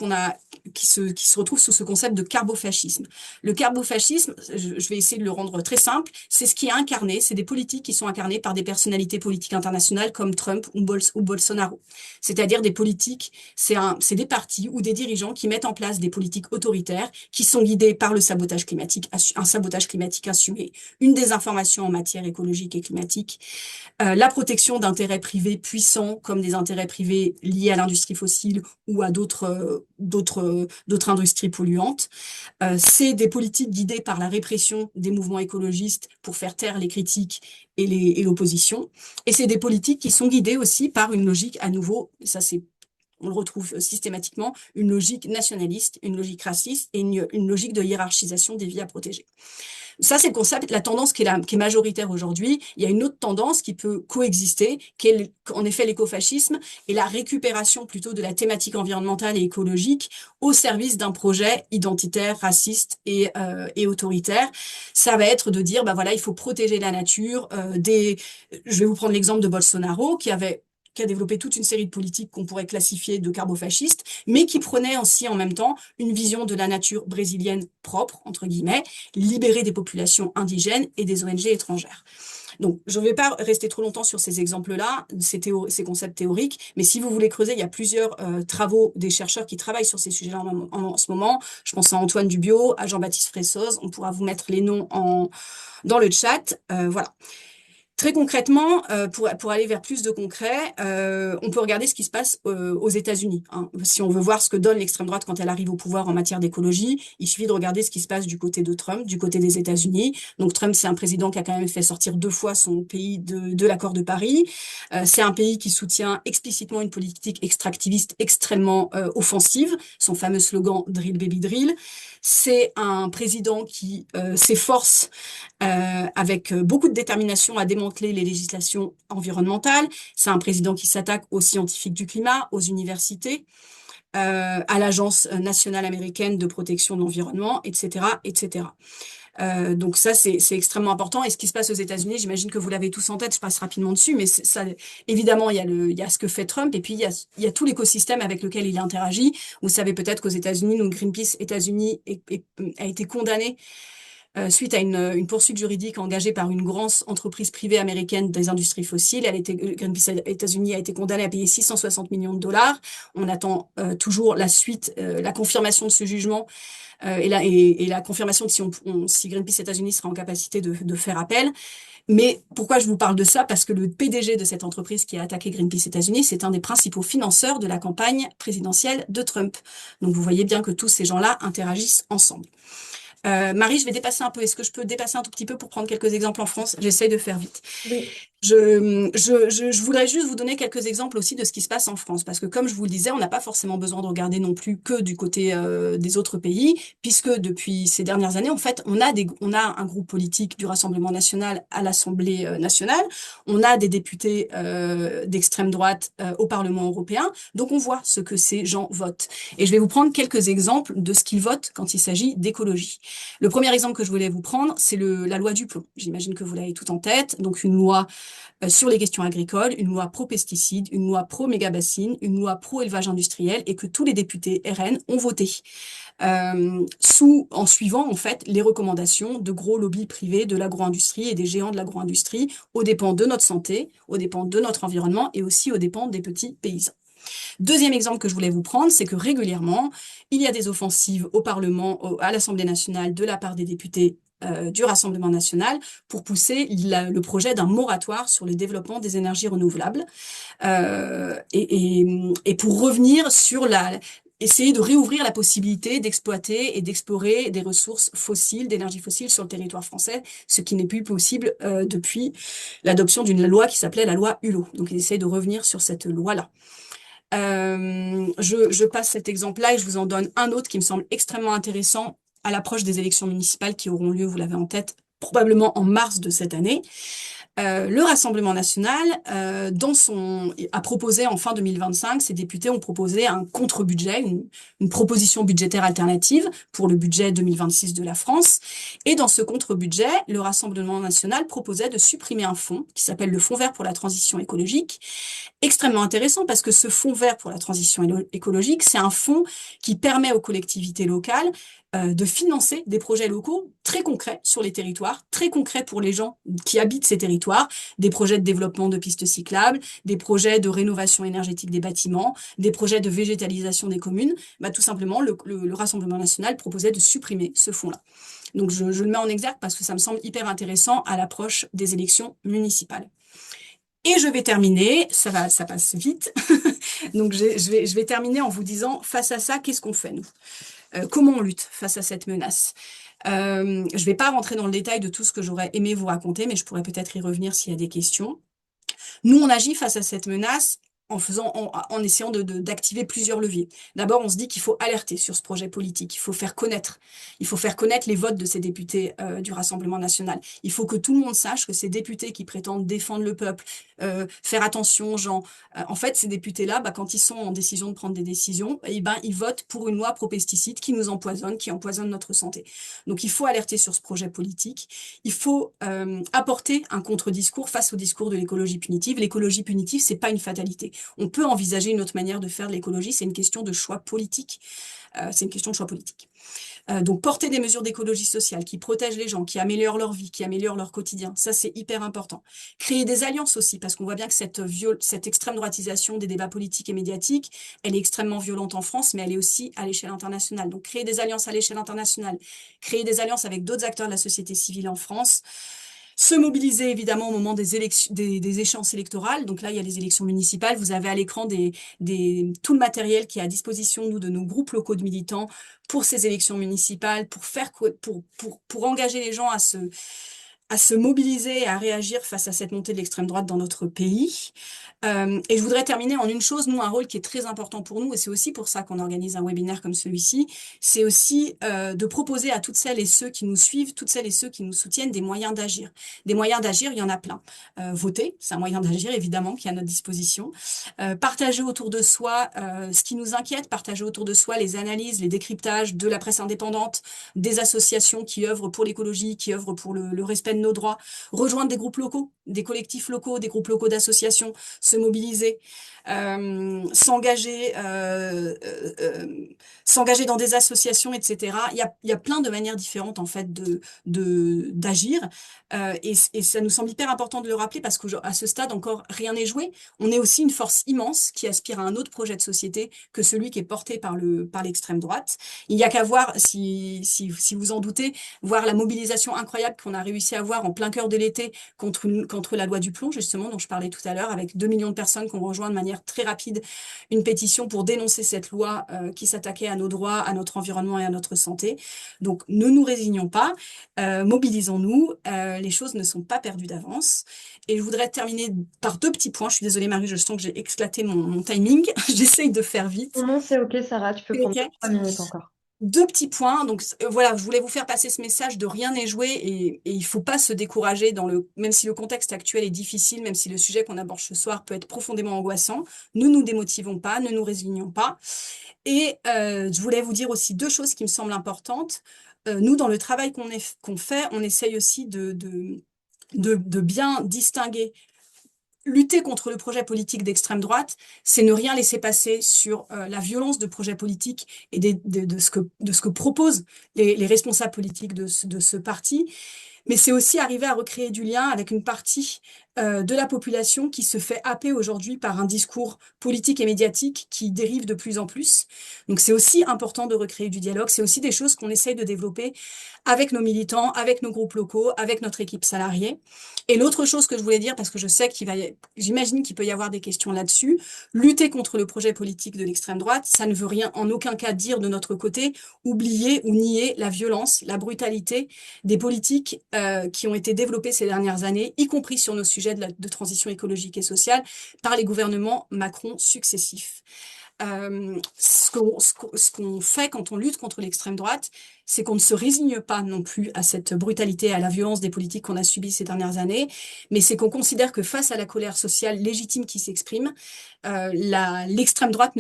qui se retrouve sous ce concept de carbofascisme. Le carbofascisme, je vais essayer de le rendre très simple, c'est ce qui est incarné, c'est des politiques qui sont incarnées par des personnalités politiques internationales comme Trump ou Bolsonaro. C'est-à-dire des politiques, c'est des partis ou des dirigeants qui mettent en place des politiques autoritaires qui sont guidées par le sabotage climatique, un sabotage climatique assumé, une désinformation en matière écologique et climatique, la protection d'intérêts privés puissants comme des intérêts privés liés à l'industrie fossile ou à d'autres industries polluantes. C'est des politiques guidées par la répression des mouvements écologistes pour faire taire les critiques et l'opposition. Et c'est des politiques qui sont guidées aussi par une logique, à nouveau, on le retrouve systématiquement, une logique nationaliste, une logique raciste et une logique de hiérarchisation des vies à protéger. Ça, c'est le concept, la tendance qui est majoritaire aujourd'hui. Il y a une autre tendance qui peut coexister, qui est en effet l'écofascisme et la récupération plutôt de la thématique environnementale et écologique au service d'un projet identitaire, raciste et autoritaire. Ça va être de dire, bah voilà, il faut protéger la nature. Je vais vous prendre l'exemple de Bolsonaro qui a développé toute une série de politiques qu'on pourrait classifier de carbofascistes, mais qui prenait aussi en même temps une vision de la nature brésilienne propre, entre guillemets, libérée des populations indigènes et des ONG étrangères. Donc, je ne vais pas rester trop longtemps sur ces exemples-là, ces concepts théoriques, mais si vous voulez creuser, il y a plusieurs travaux des chercheurs qui travaillent sur ces sujets-là en ce moment. Je pense à Antoine Dubiot, à Jean-Baptiste Fressoz, on pourra vous mettre les noms dans le chat. Voilà. Très concrètement, pour aller vers plus de concret, on peut regarder ce qui se passe aux États-Unis. Hein. Si on veut voir ce que donne l'extrême droite quand elle arrive au pouvoir en matière d'écologie, il suffit de regarder ce qui se passe du côté de Trump, du côté des États-Unis. Donc Trump, c'est un président qui a quand même fait sortir 2 fois son pays de l'accord de Paris. C'est un pays qui soutient explicitement une politique extractiviste extrêmement offensive, son fameux slogan Drill Baby Drill. C'est un président qui s'efforce avec beaucoup de détermination à démanteler les législations environnementales. C'est un président qui s'attaque aux scientifiques du climat, aux universités, à l'Agence nationale américaine de protection de l'environnement, etc., etc. Donc ça, c'est extrêmement important. Et ce qui se passe aux États-Unis, j'imagine que vous l'avez tous en tête, je passe rapidement dessus, mais ça, évidemment, il y a ce que fait Trump, et puis il y a tout l'écosystème avec lequel il interagit. Vous savez peut-être qu'aux États-Unis, donc Greenpeace États-Unis a été condamné suite à une poursuite juridique engagée par une grande entreprise privée américaine des industries fossiles. Greenpeace États-Unis a été condamné à payer 660 millions de dollars. On attend toujours la suite, la confirmation de ce jugement et la confirmation de si Greenpeace États-Unis sera en capacité de faire appel. Mais pourquoi je vous parle de ça? Parce que le PDG de cette entreprise qui a attaqué Greenpeace États-Unis, c'est un des principaux financeurs de la campagne présidentielle de Trump. Donc vous voyez bien que tous ces gens-là interagissent ensemble. Marie, je vais dépasser un peu. Est-ce que je peux dépasser un tout petit peu pour prendre quelques exemples en France? J'essaye de faire vite. Oui. Je voudrais juste vous donner quelques exemples aussi de ce qui se passe en France, parce que comme je vous le disais, on n'a pas forcément besoin de regarder non plus que du côté des autres pays, puisque depuis ces dernières années, en fait, on a un groupe politique du Rassemblement national à l'Assemblée nationale, on a des députés d'extrême droite au Parlement européen, donc on voit ce que ces gens votent. Et je vais vous prendre quelques exemples de ce qu'ils votent quand il s'agit d'écologie. Le premier exemple que je voulais vous prendre, c'est la loi Duplon. J'imagine que vous l'avez tout en tête, donc une loi sur les questions agricoles, une loi pro-pesticides, une loi pro-méga-bassines, une loi pro-élevage industriel, et que tous les députés RN ont voté en suivant en fait les recommandations de gros lobbies privés de l'agro-industrie et des géants de l'agro-industrie aux dépens de notre santé, aux dépens de notre environnement et aussi aux dépens des petits paysans. Deuxième exemple que je voulais vous prendre, c'est que régulièrement, il y a des offensives au Parlement, à l'Assemblée nationale, de la part des députés du Rassemblement national pour pousser le projet d'un moratoire sur le développement des énergies renouvelables et pour revenir sur essayer de réouvrir la possibilité d'exploiter et d'explorer des ressources fossiles, d'énergie fossile sur le territoire français, ce qui n'est plus possible depuis l'adoption d'une loi qui s'appelait la loi Hulot. Donc ils essayent de revenir sur cette loi-là. Je passe cet exemple-là et je vous en donne un autre qui me semble extrêmement intéressant à l'approche des élections municipales qui auront lieu, vous l'avez en tête, probablement en mars de cette année. Le Rassemblement national, a proposé en fin 2025, ses députés ont proposé un contre-budget, une proposition budgétaire alternative pour le budget 2026 de la France. Et dans ce contre-budget, le Rassemblement national proposait de supprimer un fonds qui s'appelle le Fonds vert pour la transition écologique. Extrêmement intéressant parce que ce Fonds vert pour la transition écologique, c'est un fonds qui permet aux collectivités locales de financer des projets locaux très concrets sur les territoires, très concrets pour les gens qui habitent ces territoires, des projets de développement de pistes cyclables, des projets de rénovation énergétique des bâtiments, des projets de végétalisation des communes. Tout simplement, le Rassemblement national proposait de supprimer ce fonds-là. Donc je le mets en exergue parce que ça me semble hyper intéressant à l'approche des élections municipales. Et je vais terminer, ça passe vite. Donc je vais terminer en vous disant, face à ça, qu'est-ce qu'on fait nous? Comment on lutte face à cette menace? Je vais pas rentrer dans le détail de tout ce que j'aurais aimé vous raconter, mais je pourrais peut-être y revenir s'il y a des questions. Nous, on agit face à cette menace en essayant d'activer plusieurs leviers. D'abord, on se dit qu'il faut alerter sur ce projet politique, il faut faire connaître les votes de ces députés du Rassemblement national. Il faut que tout le monde sache que ces députés qui prétendent défendre le peuple, faire attention aux gens, en fait, ces députés-là, quand ils sont en décision de prendre des décisions, ils votent pour une loi pro-pesticides qui nous empoisonne, qui empoisonne notre santé. Donc, il faut alerter sur ce projet politique. Il faut apporter un contre-discours face au discours de l'écologie punitive. L'écologie punitive, c'est pas une fatalité. On peut envisager une autre manière de faire de l'écologie, c'est une question de choix politique. Donc, porter des mesures d'écologie sociale qui protègent les gens, qui améliorent leur vie, qui améliorent leur quotidien, ça c'est hyper important. Créer des alliances aussi, parce qu'on voit bien que cette extrême droitisation des débats politiques et médiatiques, elle est extrêmement violente en France, mais elle est aussi à l'échelle internationale. Donc, créer des alliances à l'échelle internationale, créer des alliances avec d'autres acteurs de la société civile en France, se mobiliser évidemment au moment des échéances électorales. Donc là, il y a les élections municipales. Vous avez à l'écran tout le matériel qui est à disposition de nos groupes locaux de militants pour ces élections municipales, pour engager les gens à se mobiliser et à réagir face à cette montée de l'extrême droite dans notre pays. Et je voudrais terminer en une chose, nous, un rôle qui est très important pour nous, et c'est aussi pour ça qu'on organise un webinaire comme celui-ci, c'est aussi de proposer à toutes celles et ceux qui nous suivent, toutes celles et ceux qui nous soutiennent, des moyens d'agir. Des moyens d'agir, il y en a plein. Voter, c'est un moyen d'agir, évidemment, qui est à notre disposition. Partager autour de soi ce qui nous inquiète, partager autour de soi les analyses, les décryptages de la presse indépendante, des associations qui œuvrent pour l'écologie, qui œuvrent pour le respect de nos droits, rejoindre des groupes locaux, des collectifs locaux, des groupes locaux d'associations, se mobiliser, s'engager, s'engager dans des associations, etc. Il y a plein de manières différentes en fait d'agir, et ça nous semble hyper important de le rappeler parce qu'à ce stade encore rien n'est joué. On est aussi une force immense qui aspire à un autre projet de société que celui qui est porté par l'extrême droite. Il n'y a qu'à voir, si vous en doutez, voir la mobilisation incroyable qu'on a réussi à avoir en plein cœur de l'été contre la loi du plomb, justement, dont je parlais tout à l'heure, avec 2 millions de personnes qui ont rejoint de manière très rapide une pétition pour dénoncer cette loi qui s'attaquait à nos droits, à notre environnement et à notre santé. Donc, ne nous résignons pas, mobilisons-nous, les choses ne sont pas perdues d'avance. Et je voudrais terminer par 2 petits points. Je suis désolée, Marie, je sens que j'ai éclaté mon timing. J'essaye de faire vite. Non, non, c'est OK, Sarah, tu peux C'est prendre OK. 2, 3 minutes encore. 2 petits points. Donc voilà, je voulais vous faire passer ce message de rien n'est joué et il faut pas se décourager même si le contexte actuel est difficile, même si le sujet qu'on aborde ce soir peut être profondément angoissant. Ne nous démotivons pas, ne nous résignons pas. Et je voulais vous dire aussi 2 choses qui me semblent importantes. Nous, dans le travail qu'on fait, on essaye aussi de bien distinguer. Lutter contre le projet politique d'extrême droite, c'est ne rien laisser passer sur la violence de projets politiques et de ce que proposent les responsables politiques de ce parti. Mais c'est aussi arriver à recréer du lien avec une partie de la population qui se fait happer aujourd'hui par un discours politique et médiatique qui dérive de plus en plus. Donc c'est aussi important de recréer du dialogue. C'est aussi des choses qu'on essaye de développer avec nos militants, avec nos groupes locaux, avec notre équipe salariée. Et l'autre chose que je voulais dire, parce que je sais j'imagine qu'il peut y avoir des questions là-dessus, lutter contre le projet politique de l'extrême droite, ça ne veut rien en aucun cas dire de notre côté, oublier ou nier la violence, la brutalité des politiques qui ont été développées ces dernières années, y compris sur nos sujets de transition écologique et sociale, par les gouvernements Macron successifs. Ce qu'on fait quand on lutte contre l'extrême droite, c'est qu'on ne se résigne pas non plus à cette brutalité, à la violence des politiques qu'on a subies ces dernières années, mais c'est qu'on considère que face à la colère sociale légitime qui s'exprime, l'extrême droite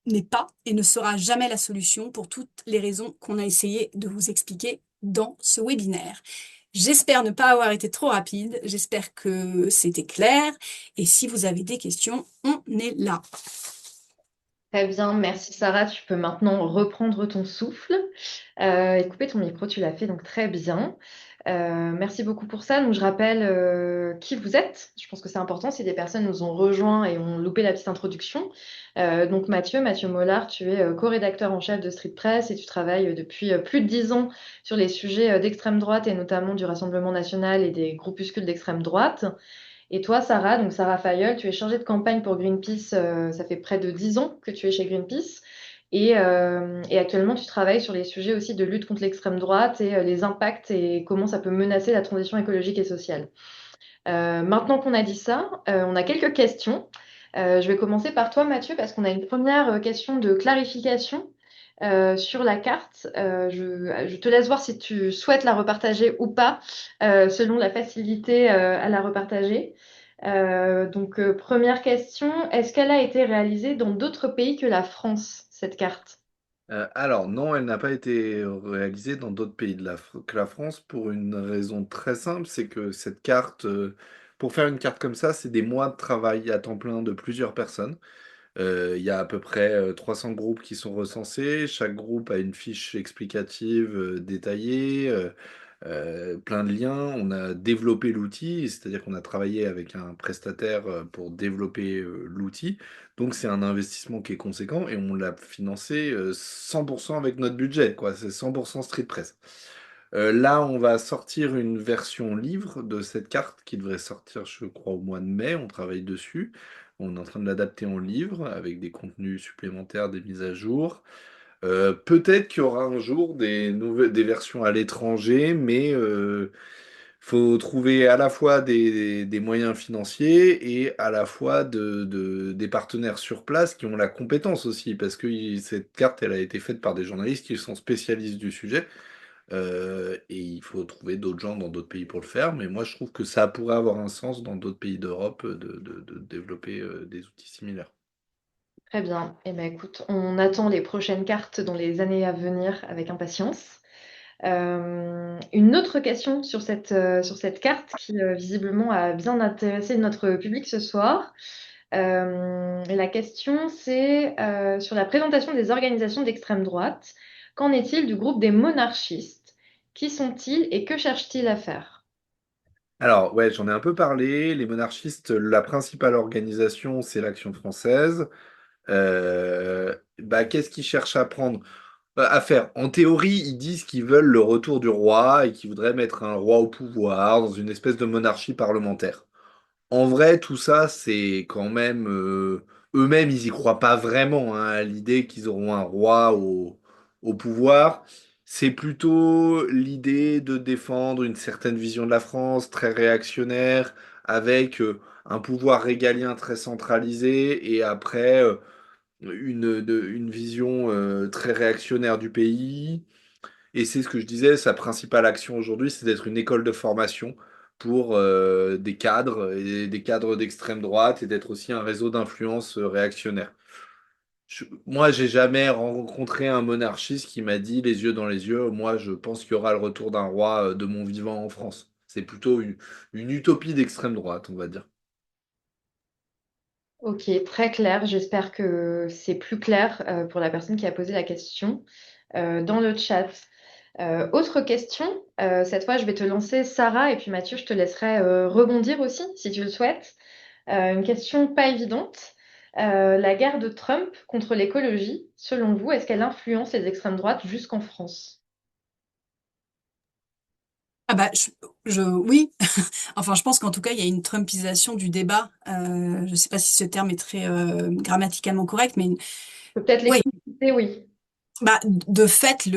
n'est pas et ne sera jamais la solution pour toutes les raisons qu'on a essayé de vous expliquer dans ce webinaire. J'espère ne pas avoir été trop rapide, j'espère que c'était clair, et si vous avez des questions, on est là. Très bien, merci Sarah. Tu peux maintenant reprendre ton souffle et couper ton micro. Tu l'as fait donc très bien. Merci beaucoup pour ça. Donc, je rappelle qui vous êtes. Je pense que c'est important si des personnes nous ont rejoints et ont loupé la petite introduction. Donc, Mathieu Mollard, tu es co-rédacteur en chef de Street Press et tu travailles depuis plus de 10 ans sur les sujets d'extrême droite et notamment du Rassemblement national et des groupuscules d'extrême droite. Et toi, Sarah, donc Sarah Fayeul, tu es chargée de campagne pour Greenpeace. Ça fait près de 10 ans que tu es chez Greenpeace. Et actuellement, tu travailles sur les sujets aussi de lutte contre l'extrême droite et les impacts et comment ça peut menacer la transition écologique et sociale. Maintenant qu'on a dit ça, on a quelques questions. Je vais commencer par toi, Mathieu, parce qu'on a une première question de clarification sur la carte. Je te laisse voir si tu souhaites la repartager ou pas, selon la facilité à la repartager. Donc, première question, est-ce qu'elle a été réalisée dans d'autres pays que la France, cette carte? Alors, non, elle n'a pas été réalisée dans d'autres pays que la France pour une raison très simple, c'est que cette carte, pour faire une carte comme ça, c'est des mois de travail à temps plein de plusieurs personnes. Il y a à peu près 300 groupes qui sont recensés. Chaque groupe a une fiche explicative détaillée, plein de liens. On a développé l'outil, c'est-à-dire qu'on a travaillé avec un prestataire pour développer l'outil. Donc c'est un investissement qui est conséquent et on l'a financé 100% avec notre budget, quoi. C'est 100% Street Press. Là, on va sortir une version livre de cette carte qui devrait sortir, je crois, au mois de mai. On travaille dessus. On est en train de l'adapter en livre avec des contenus supplémentaires, des mises à jour. Peut-être qu'il y aura un jour des versions à l'étranger, mais faut trouver à la fois des moyens financiers et à la fois des partenaires sur place qui ont la compétence aussi, parce que cette carte, elle a été faite par des journalistes qui sont spécialistes du sujet, et il faut trouver d'autres gens dans d'autres pays pour le faire, mais moi je trouve que ça pourrait avoir un sens dans d'autres pays d'Europe de développer des outils similaires. Très bien. Eh bien, écoute, on attend les prochaines cartes dans les années à venir avec impatience. Une autre question sur cette carte qui visiblement a bien intéressé notre public ce soir. La question, c'est sur la présentation des organisations d'extrême droite. Qu'en est-il du groupe des monarchistes? Qui sont-ils et que cherchent-ils à faire? Alors, ouais, j'en ai un peu parlé. Les monarchistes, la principale organisation, c'est l'Action française. Bah, qu'est-ce qu'ils cherchent à prendre? À faire? En théorie, ils disent qu'ils veulent le retour du roi et qu'ils voudraient mettre un roi au pouvoir dans une espèce de monarchie parlementaire. En vrai, tout ça, c'est quand même... eux-mêmes, ils y croient pas vraiment hein, à l'idée qu'ils auront un roi au pouvoir. C'est plutôt l'idée de défendre une certaine vision de la France, très réactionnaire, avec un pouvoir régalien très centralisé, et après une vision très réactionnaire du pays. Et c'est ce que je disais, sa principale action aujourd'hui, c'est d'être une école de formation pour des cadres et des cadres d'extrême droite et d'être aussi un réseau d'influence réactionnaire. Moi, j'ai jamais rencontré un monarchiste qui m'a dit les yeux dans les yeux, moi, je pense qu'il y aura le retour d'un roi de mon vivant en France. C'est plutôt une utopie d'extrême droite, on va dire. Ok, très clair. J'espère que c'est plus clair pour la personne qui a posé la question dans le chat. Autre question, cette fois je vais te lancer Sarah et puis Mathieu, je te laisserai rebondir aussi si tu le souhaites. Une question pas évidente. La guerre de Trump contre l'écologie, selon vous, est-ce qu'elle influence les extrêmes droites jusqu'en France? Ah bah, oui, enfin, je pense qu'en tout cas, il y a une Trumpisation du débat. Je ne sais pas si ce terme est très grammaticalement correct, mais Peut-être oui, l'expliciter, oui. bah, de fait,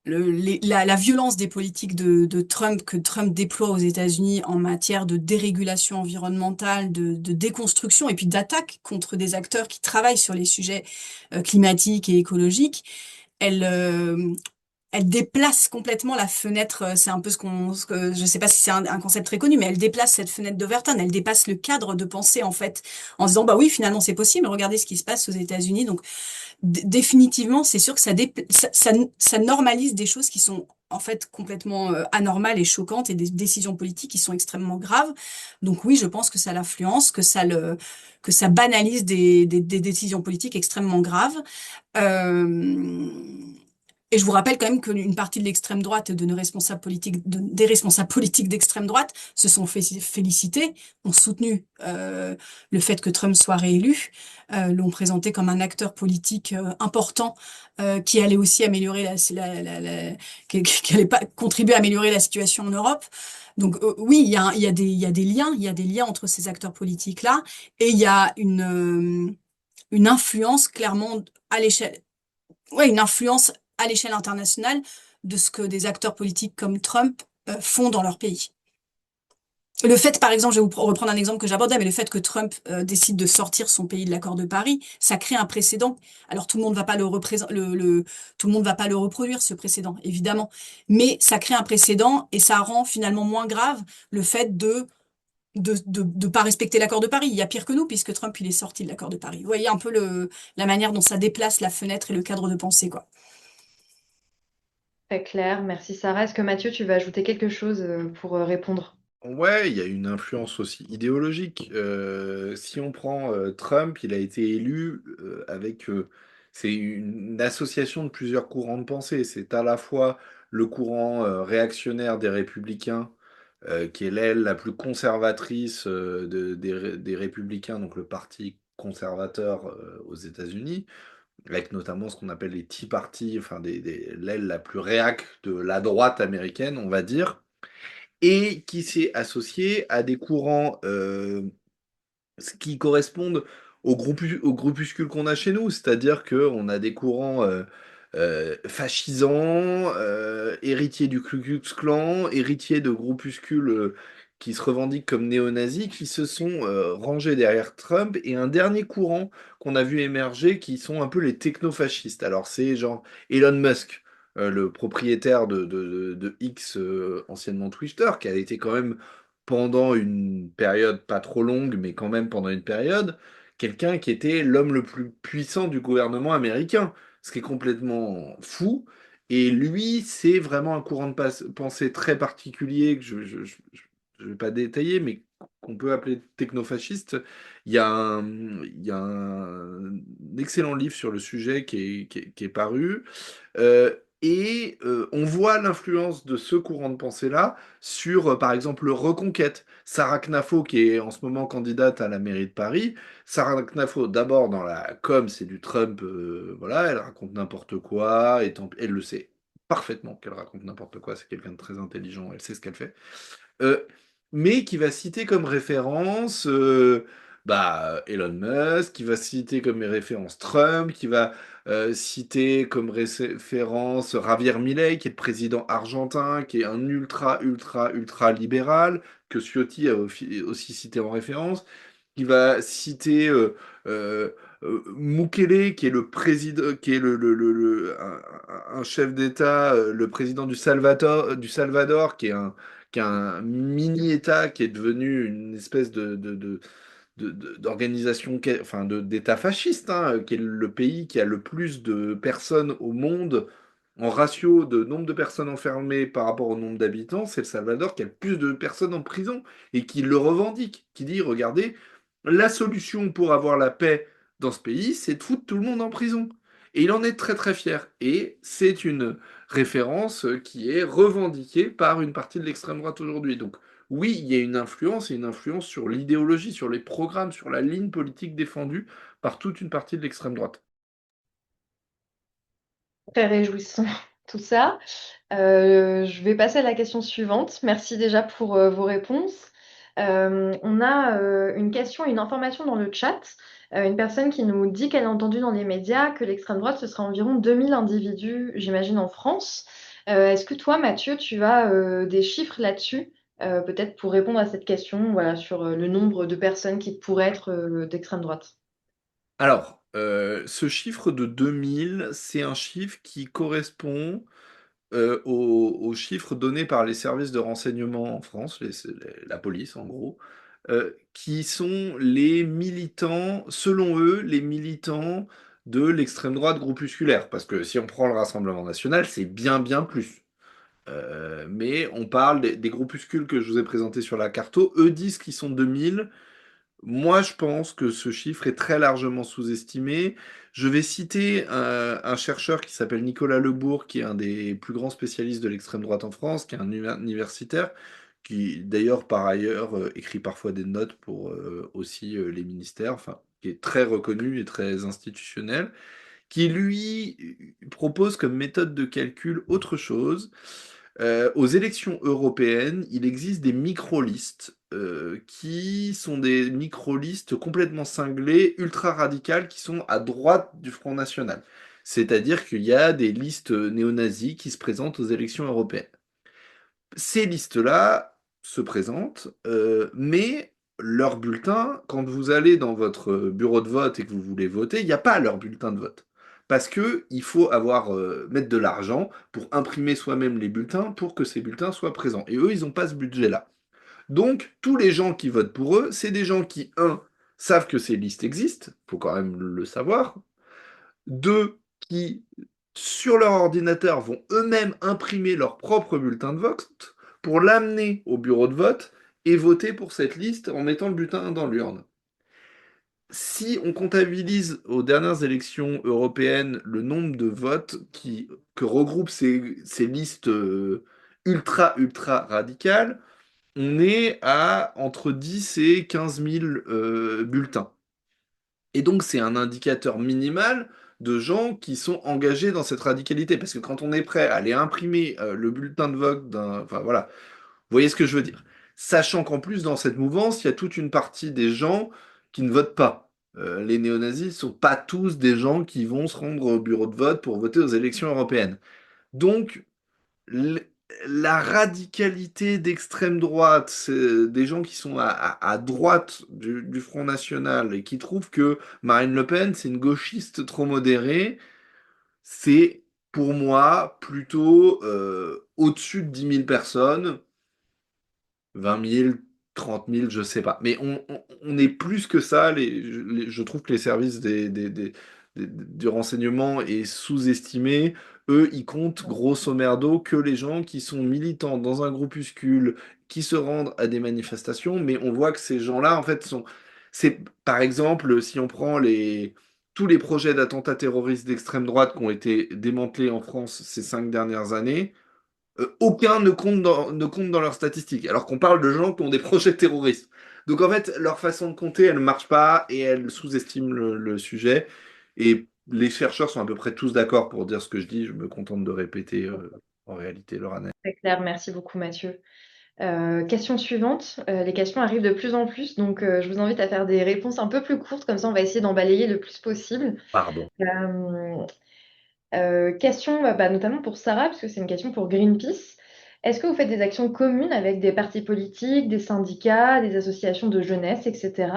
la violence des politiques de Trump que Trump déploie aux États-Unis en matière de dérégulation environnementale, de déconstruction et puis d'attaque contre des acteurs qui travaillent sur les sujets climatiques et écologiques, elle, euh, elle déplace complètement la fenêtre. C'est un peu je sais pas si c'est un concept très connu, mais elle déplace cette fenêtre d'Overton. Elle dépasse le cadre de pensée en fait, en se disant bah oui, finalement c'est possible. Regardez ce qui se passe aux États-Unis. Donc définitivement, c'est sûr que ça normalise des choses qui sont en fait complètement anormales et choquantes et des décisions politiques qui sont extrêmement graves. Donc oui, je pense que ça l'influence, que ça banalise des décisions politiques extrêmement graves. Euh, et je vous rappelle quand même qu'une partie de l'extrême droite, de nos responsables politiques, des responsables politiques d'extrême droite, se sont félicités, ont soutenu le fait que Trump soit réélu, l'ont présenté comme un acteur politique important qui allait aussi améliorer qui allait pas contribuer à améliorer la situation en Europe. Donc oui, il y a il y a des liens entre ces acteurs politiques-là, et il y a une influence clairement à l'échelle ouais, une influence à l'échelle internationale de ce que des acteurs politiques comme Trump font dans leur pays. Le fait, par exemple, je vais vous reprendre un exemple que j'abordais, mais le fait que Trump décide de sortir son pays de l'accord de Paris, ça crée un précédent. Alors tout le monde va pas tout le monde va pas le reproduire ce précédent, évidemment, mais ça crée un précédent et ça rend finalement moins grave le fait de pas respecter l'accord de Paris. Il y a pire que nous puisque Trump il est sorti de l'accord de Paris. Vous voyez un peu la manière dont ça déplace la fenêtre et le cadre de pensée, quoi. Très clair. Merci Sarah. Est-ce que Mathieu, tu veux ajouter quelque chose pour répondre? Ouais, il y a une influence aussi idéologique. Si on prend Trump, il a été élu avec... c'est une association de plusieurs courants de pensée. C'est à la fois le courant réactionnaire des républicains, qui est l'aile la plus conservatrice des républicains, donc le parti conservateur aux États-Unis, avec notamment ce qu'on appelle les Tea Party, enfin l'aile la plus réac de la droite américaine, on va dire, et qui s'est associé à des courants qui correspondent au groupuscule qu'on a chez nous, c'est-à-dire qu'on a des courants fascisants, héritiers du Ku Klux Klan, héritiers de groupuscules qui se revendiquent comme néo-nazis, qui se sont rangés derrière Trump, et un dernier courant qu'on a vu émerger qui sont un peu les technofascistes. Alors c'est genre Elon Musk, le propriétaire de X, anciennement Twitter, qui a été quand même pendant une période pas trop longue, mais quand même pendant une période, quelqu'un qui était l'homme le plus puissant du gouvernement américain, ce qui est complètement fou. Et lui, c'est vraiment un courant de pensée très particulier que je vais pas détailler, mais qu'on peut appeler technofasciste. Il y a un excellent livre sur le sujet qui est paru. On voit l'influence de ce courant de pensée-là sur, par exemple, le Reconquête. Sarah Knafo, qui est en ce moment candidate à la mairie de Paris. Sarah Knafo, d'abord dans la com, c'est du Trump, voilà, elle raconte n'importe quoi, et elle le sait parfaitement qu'elle raconte n'importe quoi, c'est quelqu'un de très intelligent, elle sait ce qu'elle fait. Euh, mais qui va citer comme référence Elon Musk, qui va citer comme référence Trump, qui va citer comme référence Javier Milei, qui est le président argentin, qui est un ultra, ultra, ultra libéral, que Ciotti a aussi cité en référence, qui va citer Mukele, qui est le président, qui est un chef d'État, le président du Salvador, qui est un mini-État qui est devenu une espèce d'organisation, enfin d'État fasciste, hein, qui est le pays qui a le plus de personnes au monde en ratio de nombre de personnes enfermées par rapport au nombre d'habitants. C'est le Salvador qui a le plus de personnes en prison et qui le revendique, qui dit, regardez, la solution pour avoir la paix dans ce pays, c'est de foutre tout le monde en prison. Et il en est très très fier. Et c'est une référence qui est revendiquée par une partie de l'extrême droite aujourd'hui. Donc oui, il y a une influence, et une influence sur l'idéologie, sur les programmes, sur la ligne politique défendue par toute une partie de l'extrême droite. Très réjouissant tout ça. Je vais passer à la question suivante. Merci déjà pour vos réponses. On a une question, une information dans le chat. Une personne qui nous dit qu'elle a entendu dans les médias que l'extrême droite, ce sera environ 2000 individus, j'imagine, en France. Est-ce que toi, Mathieu, tu as des chiffres là-dessus, peut-être pour répondre à cette question, voilà, sur le nombre de personnes qui pourraient être d'extrême droite? Alors, ce chiffre de 2000, c'est un chiffre qui correspond aux chiffres donnés par les services de renseignement en France, la police en gros, qui sont les militants, selon eux, les militants de l'extrême droite groupusculaire. Parce que si on prend le Rassemblement national, c'est bien, bien plus. Mais on parle des groupuscules que je vous ai présentés sur la carto. Eux disent qu'ils sont 2000. Moi, je pense que ce chiffre est très largement sous-estimé. Je vais citer un chercheur qui s'appelle Nicolas Lebourg, qui est un des plus grands spécialistes de l'extrême droite en France, qui est un universitaire, qui d'ailleurs, par ailleurs, écrit parfois des notes pour aussi les ministères, enfin, qui est très reconnu et très institutionnel, qui lui propose comme méthode de calcul autre chose. Aux élections européennes, il existe des micro-listes qui sont des micro-listes complètement cinglées, ultra radicales, qui sont à droite du Front National. C'est-à-dire qu'il y a des listes néo-nazis qui se présentent aux élections européennes. Ces listes-là se présentent, mais leur bulletin, quand vous allez dans votre bureau de vote et que vous voulez voter, il n'y a pas leur bulletin de vote. Parce que il faut mettre de l'argent pour imprimer soi-même les bulletins pour que ces bulletins soient présents. Et eux, ils n'ont pas ce budget-là. Donc, tous les gens qui votent pour eux, c'est des gens qui, un, savent que ces listes existent, faut quand même le savoir. Deux, qui, sur leur ordinateur, vont eux-mêmes imprimer leur propre bulletin de vote pour l'amener au bureau de vote et voter pour cette liste en mettant le bulletin dans l'urne. Si on comptabilise aux dernières élections européennes le nombre de votes que regroupent ces listes ultra, ultra radicales, on est à entre 10 et 15 000 bulletins. Et donc, c'est un indicateur minimal de gens qui sont engagés dans cette radicalité. Parce que quand on est prêt à aller imprimer le bulletin de vote d'un... Enfin, voilà. Vous voyez ce que je veux dire? Sachant qu'en plus, dans cette mouvance, il y a toute une partie des gens qui ne votent pas. les néo-nazis ne sont pas tous des gens qui vont se rendre au bureau de vote pour voter aux élections européennes. Donc, l- la radicalité d'extrême droite, c'est des gens qui sont à droite du Front National et qui trouvent que Marine Le Pen, c'est une gauchiste trop modérée, c'est pour moi plutôt au-dessus de 10 000 personnes, 20 000, 30 000, je sais pas. Mais on est plus que ça. Je trouve que les services du renseignement est sous-estimé. Eux, ils comptent grosso merdo que les gens qui sont militants dans un groupuscule, qui se rendent à des manifestations. Mais on voit que ces gens-là, en fait, sont. C'est, par exemple, si on prend tous les projets d'attentats terroristes d'extrême droite qui ont été démantelés en France ces 5 dernières années, aucun ne compte dans leurs statistiques, alors qu'on parle de gens qui ont des projets terroristes. Donc en fait, leur façon de compter, elle ne marche pas et elle sous-estime le sujet. Et les chercheurs sont à peu près tous d'accord pour dire ce que je dis. Je me contente de répéter en réalité leur analyse. Très clair, merci beaucoup Mathieu. Question suivante. Les questions arrivent de plus en plus, donc je vous invite à faire des réponses un peu plus courtes, comme ça on va essayer d'en balayer le plus possible. Pardon. Euh, Question notamment pour Sarah, parce que c'est une question pour Greenpeace. Est-ce que vous faites des actions communes avec des partis politiques, des syndicats, des associations de jeunesse, etc.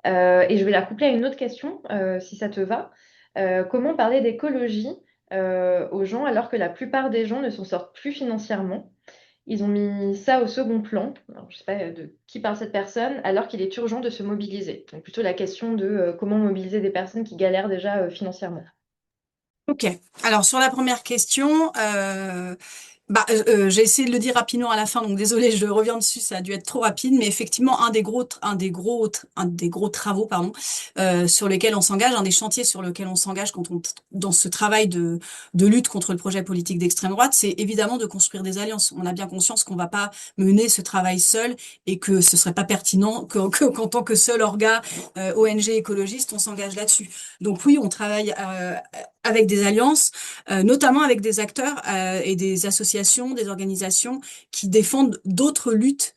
Et je vais la coupler à une autre question, si ça te va. Comment parler d'écologie aux gens alors que la plupart des gens ne s'en sortent plus financièrement? Ils ont mis ça au second plan. Alors, je ne sais pas de qui parle cette personne, alors qu'il est urgent de se mobiliser. Donc plutôt la question de comment mobiliser des personnes qui galèrent déjà financièrement. Ok. Alors sur la première question, j'ai essayé de le dire rapidement à la fin, donc désolé, je reviens dessus, ça a dû être trop rapide, mais effectivement un des gros travaux, pardon, sur lesquels on s'engage, un des chantiers sur lesquels on s'engage dans ce travail de lutte contre le projet politique d'extrême droite, c'est évidemment de construire des alliances. On a bien conscience qu'on va pas mener ce travail seul et que ce serait pas pertinent qu'en tant que seul organe ONG écologiste, on s'engage là-dessus. Donc oui, on travaille avec des alliances, notamment avec des acteurs et des associations, des organisations qui défendent d'autres luttes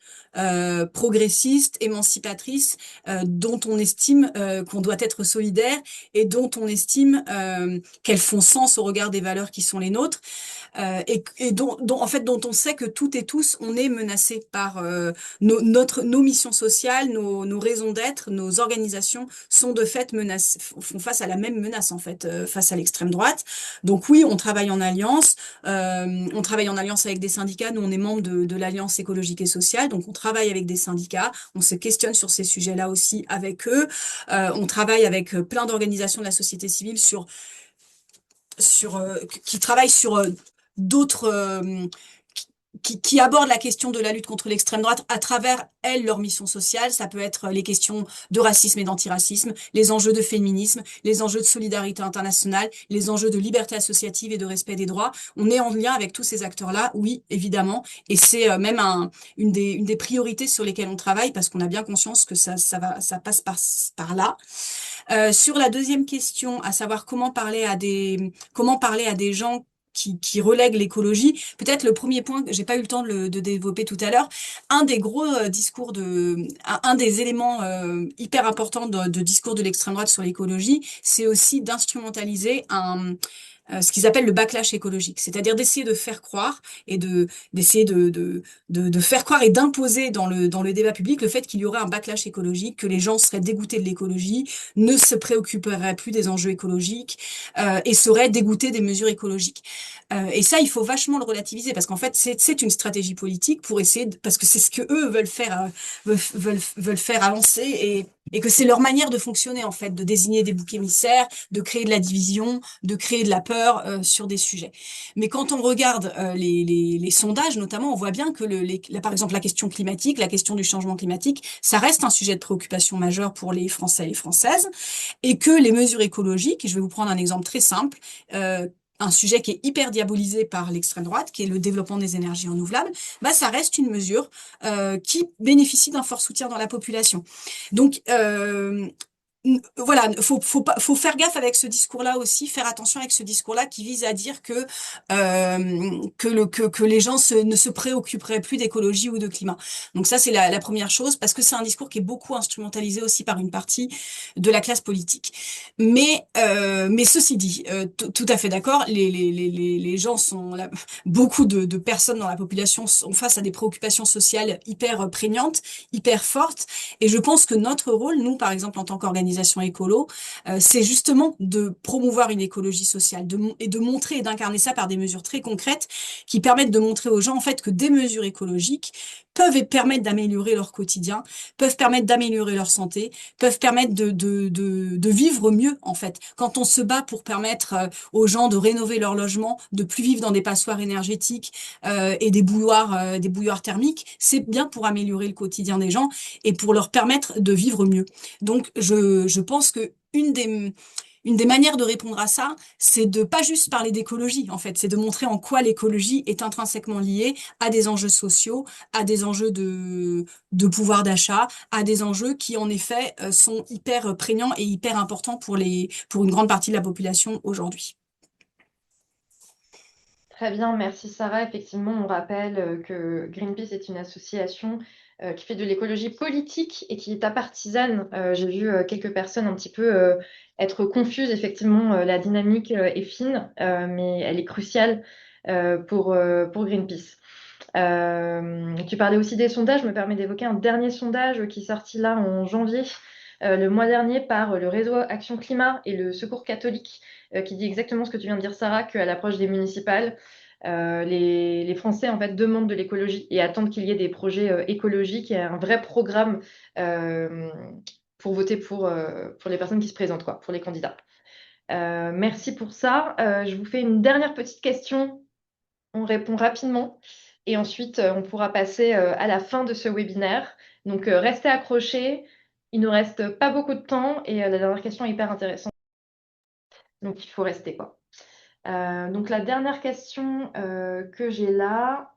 progressistes, émancipatrices, dont on estime qu'on doit être solidaire et dont on estime qu'elles font sens au regard des valeurs qui sont les nôtres. Et en fait, dont on sait que toutes et tous, on est menacés par nos missions sociales, nos raisons d'être, nos organisations sont de fait font face à la même menace en fait, face à l'extrême droite. Donc oui, on travaille en alliance avec des syndicats. Nous, on est membre de l'Alliance écologique et sociale, donc on travaille avec des syndicats. On se questionne sur ces sujets-là aussi avec eux. On travaille avec plein d'organisations de la société civile qui travaillent sur d'autres qui abordent la question de la lutte contre l'extrême droite à travers, elles, leur mission sociale. Ça peut être les questions de racisme et d'antiracisme, les enjeux de féminisme, les enjeux de solidarité internationale, les enjeux de liberté associative et de respect des droits. On est en lien avec tous ces acteurs-là, oui, évidemment. Et c'est même une des priorités sur lesquelles on travaille parce qu'on a bien conscience que ça passe par là. Sur la deuxième question, à savoir comment parler à des gens qui relèguent l'écologie. Peut-être le premier point que j'ai pas eu le temps de développer tout à l'heure, un des gros un des éléments hyper importants de discours de l'extrême droite sur l'écologie, c'est aussi d'instrumentaliser ce qu'ils appellent le backlash écologique, c'est-à-dire d'essayer de faire croire et d'essayer de faire croire et d'imposer dans le débat public le fait qu'il y aurait un backlash écologique, que les gens seraient dégoûtés de l'écologie, ne se préoccuperaient plus des enjeux écologiques et seraient dégoûtés des mesures écologiques. Et ça, il faut vachement le relativiser parce qu'en fait, c'est une stratégie politique pour parce que c'est ce que eux veulent faire avancer et que c'est leur manière de fonctionner en fait, de désigner des boucs émissaires, de créer de la division, de créer de la peur sur des sujets. Mais quand on regarde les sondages, notamment, on voit bien que par exemple la question climatique, la question du changement climatique, ça reste un sujet de préoccupation majeure pour les Français et les Françaises, et que les mesures écologiques, et je vais vous prendre un exemple très simple, un sujet qui est hyper diabolisé par l'extrême droite, qui est le développement des énergies renouvelables, ça reste une mesure qui bénéficie d'un fort soutien dans la population. Donc, voilà, faut faire gaffe avec ce discours-là aussi, faire attention avec ce discours-là qui vise à dire que les gens ne se préoccuperaient plus d'écologie ou de climat. Donc ça, c'est la première chose, parce que c'est un discours qui est beaucoup instrumentalisé aussi par une partie de la classe politique. Mais ceci dit, tout à fait d'accord, les gens beaucoup de personnes dans la population sont face à des préoccupations sociales hyper prégnantes, hyper fortes, et je pense que notre rôle, nous, par exemple, en tant qu'organisation écolo, c'est justement de promouvoir une écologie sociale et de montrer et d'incarner ça par des mesures très concrètes qui permettent de montrer aux gens, en fait, que des mesures écologiques peuvent permettre d'améliorer leur quotidien, peuvent permettre d'améliorer leur santé, peuvent permettre de vivre mieux, en fait. Quand on se bat pour permettre aux gens de rénover leur logement, de plus vivre dans des passoires énergétiques et des bouilloires thermiques, c'est bien pour améliorer le quotidien des gens et pour leur permettre de vivre mieux. Donc, je pense que une des manières de répondre à ça, c'est de pas juste parler d'écologie, en fait, c'est de montrer en quoi l'écologie est intrinsèquement liée à des enjeux sociaux, à des enjeux de pouvoir d'achat, à des enjeux qui, en effet, sont hyper prégnants et hyper importants pour une grande partie de la population aujourd'hui. Très bien, merci Sarah. Effectivement, on rappelle que Greenpeace est une association qui fait de l'écologie politique et qui est apartisane. J'ai vu quelques personnes un petit peu être confuses. Effectivement, la dynamique est fine, mais elle est cruciale pour Greenpeace. Tu parlais aussi des sondages. Je me permets d'évoquer un dernier sondage qui est sorti là en janvier, le mois dernier, par le réseau Action Climat et le Secours catholique, qui dit exactement ce que tu viens de dire, Sarah, qu'à l'approche des municipales, les Français en fait demandent de l'écologie et attendent qu'il y ait des projets écologiques et un vrai programme euh, pour voter pour les personnes qui se présentent, quoi, pour les candidats. Merci pour ça. Je vous fais une dernière petite question. On répond rapidement et ensuite on pourra passer à la fin de ce webinaire. Donc restez accrochés. Il nous reste pas beaucoup de temps et la dernière question est hyper intéressante. Donc il faut rester quoi. Donc la dernière question que j'ai là,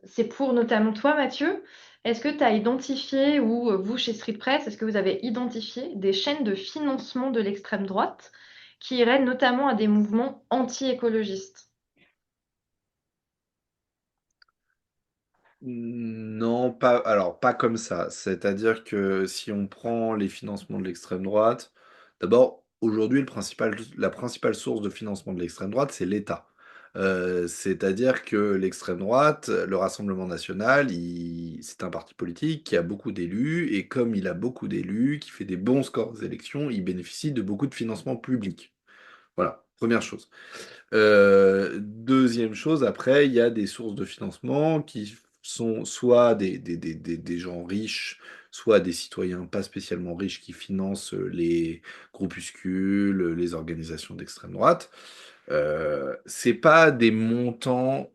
c'est pour notamment toi, Mathieu. Est-ce que tu as identifié, ou vous chez Street Press, est-ce que vous avez identifié des chaînes de financement de l'extrême droite qui iraient notamment à des mouvements anti-écologistes? Non, pas, alors pas comme ça. C'est-à-dire que si on prend les financements de l'extrême droite, d'abord, aujourd'hui, la principale source de financement de l'extrême droite, c'est l'État. C'est-à-dire que l'extrême droite, le Rassemblement national, c'est un parti politique qui a beaucoup d'élus, et comme il a beaucoup d'élus, qui fait des bons scores aux élections, il bénéficie de beaucoup de financement public. Voilà, première chose. Deuxième chose, après, il y a des sources de financement qui sont soit des gens riches, soit des citoyens pas spécialement riches qui financent les groupuscules, les organisations d'extrême droite. C'est pas des montants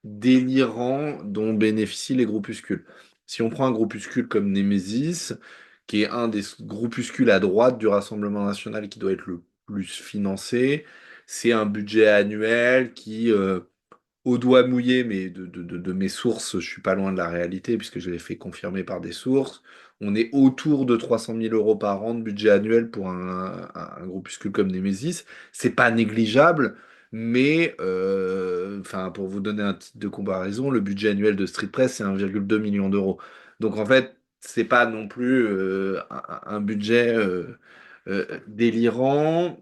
délirants dont bénéficient les groupuscules. Si on prend un groupuscule comme Némésis, qui est un des groupuscules à droite du Rassemblement national qui doit être le plus financé, c'est un budget annuel qui, au doigt mouillé, mais de mes sources, je suis pas loin de la réalité puisque je l'ai fait confirmer par des sources. On est autour de 300 000 euros par an de budget annuel pour un groupuscule comme Nemesis. C'est pas négligeable, mais enfin, pour vous donner un titre de comparaison, le budget annuel de Street Press, c'est 1,2 million d'euros. Donc en fait, c'est pas non plus un budget délirant.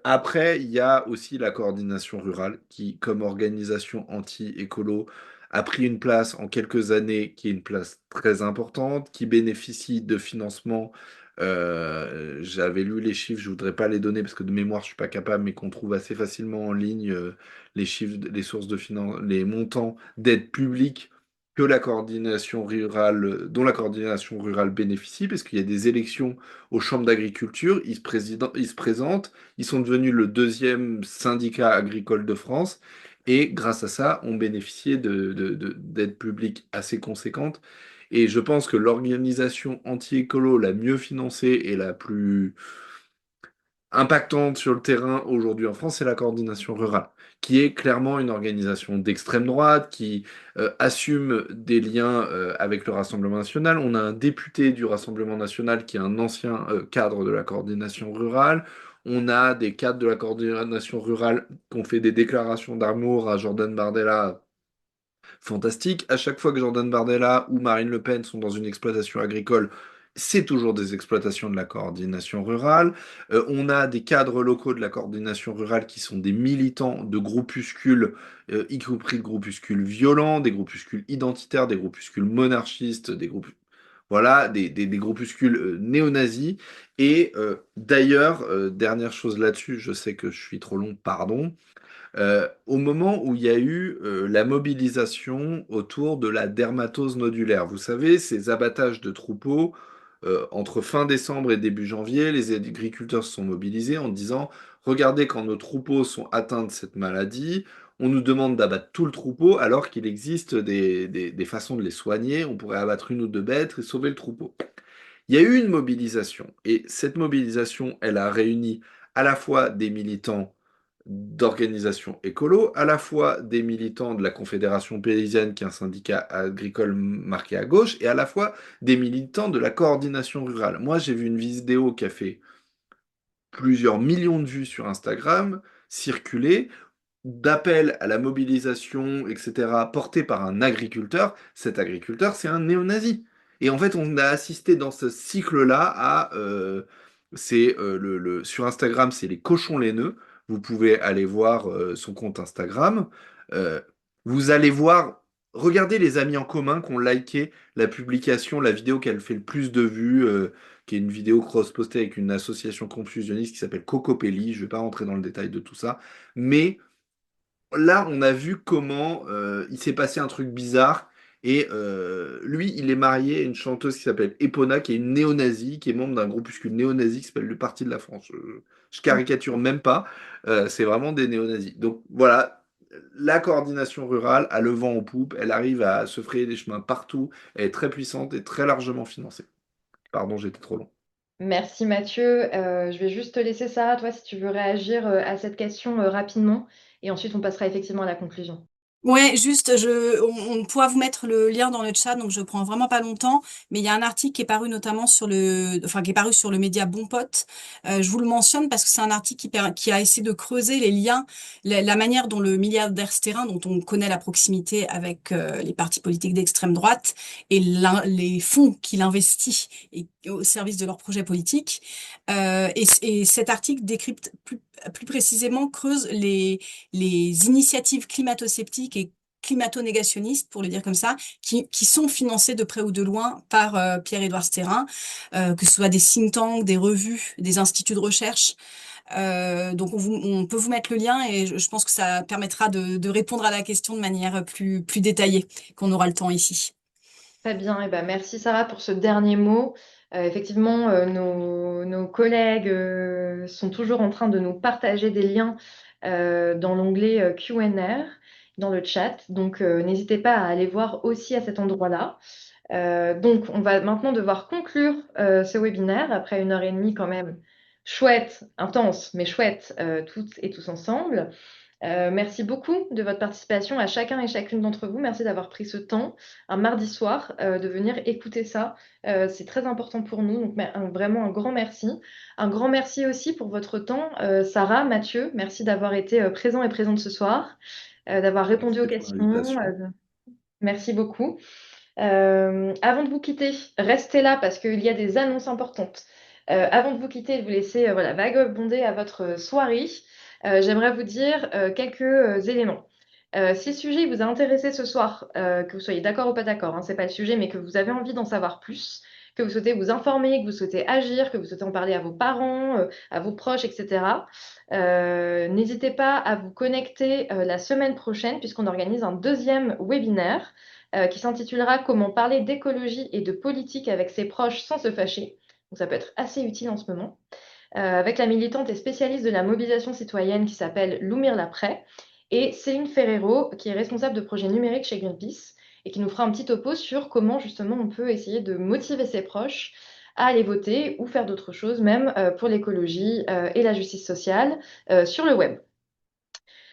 Après, il y a aussi la coordination rurale qui, comme organisation anti-écolo, a pris une place en quelques années qui est une place très importante, qui bénéficie de financement. J'avais lu les chiffres, je voudrais pas les donner parce que de mémoire je suis pas capable, mais qu'on trouve assez facilement en ligne les chiffres, les sources de financement, les montants d'aide publique que la coordination rurale, dont la coordination rurale bénéficie, parce qu'il y a des élections aux chambres d'agriculture, ils se présentent, ils sont devenus le deuxième syndicat agricole de France, et grâce à ça, ont bénéficié d'aides publiques assez conséquentes. Et je pense que l'organisation anti-écolo la mieux financée et la plus impactante sur le terrain aujourd'hui en France, c'est la coordination rurale, qui est clairement une organisation d'extrême droite, qui assume des liens avec le Rassemblement national. On a un député du Rassemblement national qui est un ancien cadre de la coordination rurale. On a des cadres de la coordination rurale qui ont fait des déclarations d'amour à Jordan Bardella fantastique. À chaque fois que Jordan Bardella ou Marine Le Pen sont dans une exploitation agricole, c'est toujours des exploitations de la coordination rurale. On a des cadres locaux de la coordination rurale qui sont des militants de groupuscules, y compris de groupuscules violents, des groupuscules identitaires, des groupuscules monarchistes, voilà, des groupuscules néo-nazis. Et d'ailleurs, dernière chose là-dessus, je sais que je suis trop long, pardon. Au moment où il y a eu la mobilisation autour de la dermatose nodulaire. Vous savez, ces abattages de troupeaux, entre fin décembre et début janvier, les agriculteurs se sont mobilisés en disant, regardez, quand nos troupeaux sont atteints de cette maladie, on nous demande d'abattre tout le troupeau alors qu'il existe des façons de les soigner. On pourrait abattre une ou deux bêtes et sauver le troupeau. Il y a eu une mobilisation, et cette mobilisation, elle a réuni à la fois des militants d'organisations écolo, à la fois des militants de la Confédération paysanne, qui est un syndicat agricole marqué à gauche, et à la fois des militants de la coordination rurale. Moi, j'ai vu une vidéo qui a fait plusieurs millions de vues sur Instagram circuler, d'appel à la mobilisation, etc., porté par un agriculteur. Cet agriculteur, c'est un néo-nazi. Et en fait, on a assisté dans ce cycle-là à... sur Instagram, c'est les cochons laineux. Vous pouvez aller voir son compte Instagram. Euh, Vous allez voir... Regardez les amis en commun qui ont liké la publication, la vidéo qui a fait le plus de vues, qui est une vidéo cross-postée avec une association confusionniste qui s'appelle Cocopelli. Je ne vais pas rentrer dans le détail de tout ça. Mais là, on a vu comment il s'est passé un truc bizarre. Et lui, il est marié à une chanteuse qui s'appelle Epona, qui est une néo-nazie, qui est membre d'un groupuscule néo-nazi qui s'appelle le Parti de la France. Je caricature même pas, c'est vraiment des néo-nazis. Donc voilà, la coordination rurale a le vent en poupe, elle arrive à se frayer des chemins partout, elle est très puissante et très largement financée. Pardon, j'étais trop long. Merci Mathieu. Je vais juste te laisser Sarah, toi, si tu veux réagir à cette question rapidement, et ensuite on passera effectivement à la conclusion. Ouais, juste, on pourra vous mettre le lien dans le chat, donc je prends vraiment pas longtemps, mais il y a un article qui est paru notamment qui est paru sur le média Bon Pote. Je vous le mentionne parce que c'est un article qui a essayé de creuser les liens, la manière dont le milliardaire Sterrin, dont on connaît la proximité avec les partis politiques d'extrême droite et les fonds qu'il investit au service de leurs projets politiques. Et cet article décrypte plus précisément, creuse les initiatives climato-sceptiques et climato-négationnistes, pour le dire comme ça, qui sont financées de près ou de loin par Pierre-Édouard Stérin, que ce soit des think tanks, des revues, des instituts de recherche. Donc on peut vous mettre le lien et je pense que ça permettra de répondre à la question de manière plus détaillée, qu'on aura le temps ici. Très bien, et ben merci Sarah pour ce dernier mot. Effectivement, nos collègues sont toujours en train de nous partager des liens dans l'onglet Q&R dans le chat. Donc, n'hésitez pas à aller voir aussi à cet endroit-là. Donc, on va maintenant devoir conclure ce webinaire après 1 heure et demie quand même chouette, intense, mais chouette, toutes et tous ensemble. Merci beaucoup de votre participation à chacun et chacune d'entre vous. Merci d'avoir pris ce temps, un mardi soir, de venir écouter ça. C'est très important pour nous. Donc, vraiment un grand merci. Un grand merci aussi pour votre temps. Sarah, Mathieu, merci d'avoir été présent et présente ce soir, d'avoir répondu aux Merci pour questions. l'invitation. Merci beaucoup. Avant de vous quitter, restez là parce qu'il y a des annonces importantes. Avant de vous quitter et de vous laisser voilà, vagabonder à votre soirée, j'aimerais vous dire quelques éléments. Si le sujet vous a intéressé ce soir, que vous soyez d'accord ou pas d'accord, hein, c'est pas le sujet, mais que vous avez envie d'en savoir plus, que vous souhaitez vous informer, que vous souhaitez agir, que vous souhaitez en parler à vos parents, à vos proches, etc., n'hésitez pas à vous connecter la semaine prochaine puisqu'on organise un deuxième webinaire qui s'intitulera Comment parler d'écologie et de politique avec ses proches sans se fâcher. Donc ça peut être assez utile en ce moment. Avec la militante et spécialiste de la mobilisation citoyenne qui s'appelle Loumir Laprès et Céline Ferrero qui est responsable de projet numérique chez Greenpeace et qui nous fera un petit topo sur comment justement on peut essayer de motiver ses proches à aller voter ou faire d'autres choses, même pour l'écologie et la justice sociale sur le web.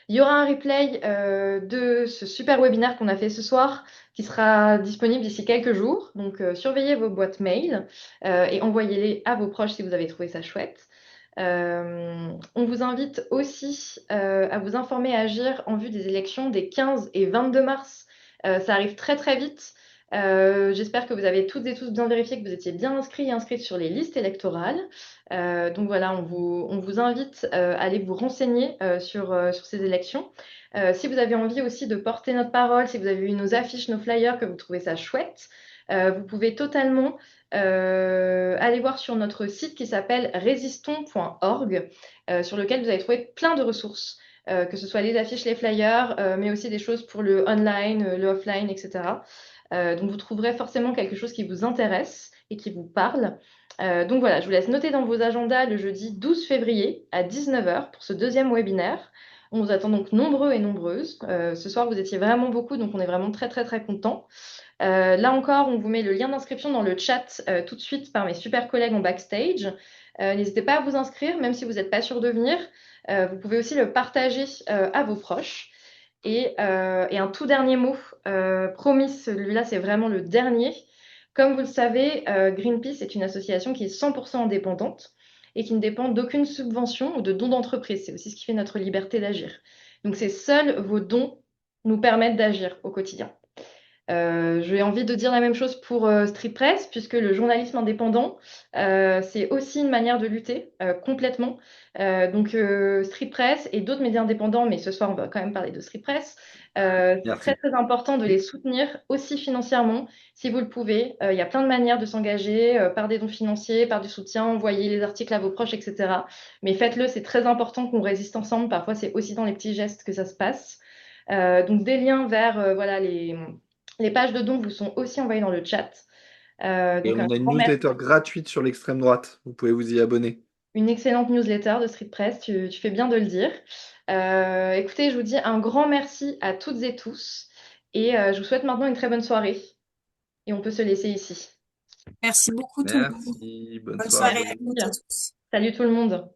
Il y aura un replay de ce super webinaire qu'on a fait ce soir qui sera disponible d'ici quelques jours. Donc, surveillez vos boîtes mail et envoyez-les à vos proches si vous avez trouvé ça chouette. On vous invite aussi à vous informer et à agir en vue des élections des 15 et 22 mars. Ça arrive très très vite. J'espère que vous avez toutes et tous bien vérifié que vous étiez bien inscrits et inscrites sur les listes électorales. Donc voilà, on vous invite à aller vous renseigner sur ces élections. Si vous avez envie aussi de porter notre parole, si vous avez vu nos affiches, nos flyers, que vous trouvez ça chouette, vous pouvez totalement aller voir sur notre site qui s'appelle résistons.org, sur lequel vous allez trouver plein de ressources, que ce soit les affiches, les flyers, mais aussi des choses pour le online, le offline, etc. Donc vous trouverez forcément quelque chose qui vous intéresse et qui vous parle. Donc voilà, je vous laisse noter dans vos agendas le jeudi 12 février à 19 h pour ce deuxième webinaire. On vous attend donc nombreux et nombreuses. Ce soir, vous étiez vraiment beaucoup, donc on est vraiment très très très contents. Là encore, on vous met le lien d'inscription dans le chat tout de suite par mes super collègues en backstage. N'hésitez pas à vous inscrire, même si vous n'êtes pas sûr de venir. Vous pouvez aussi le partager à vos proches. Et un tout dernier mot, promis, celui-là c'est vraiment le dernier. Comme vous le savez, Greenpeace est une association qui est 100% indépendante et qui ne dépend d'aucune subvention ou de dons d'entreprise. C'est aussi ce qui fait notre liberté d'agir. Donc c'est seuls vos dons nous permettent d'agir au quotidien. J'ai envie de dire la même chose pour Street Press, puisque le journalisme indépendant, c'est aussi une manière de lutter complètement. Donc Street Press et d'autres médias indépendants, mais ce soir on va quand même parler de Street Press. C'est très Merci. très important de les soutenir aussi financièrement, si vous le pouvez. Il y a plein de manières de s'engager, par des dons financiers, par du soutien, envoyer les articles à vos proches, etc. Mais faites-le, c'est très important qu'on résiste ensemble. Parfois c'est aussi dans les petits gestes que ça se passe. Donc des liens vers voilà, les pages de dons vous sont aussi envoyées dans le chat. Et Donc un on a une grand merci. newsletter gratuite sur l'extrême droite. Vous pouvez vous y abonner. Une excellente newsletter de Street Press, tu fais bien de le dire. Écoutez, je vous dis un grand merci à toutes et tous et je vous souhaite maintenant une très bonne soirée et on peut se laisser ici. Merci beaucoup tout le monde. Merci. Bonne Bonne soirée à soirée. toutes et tous. Salut tout le monde.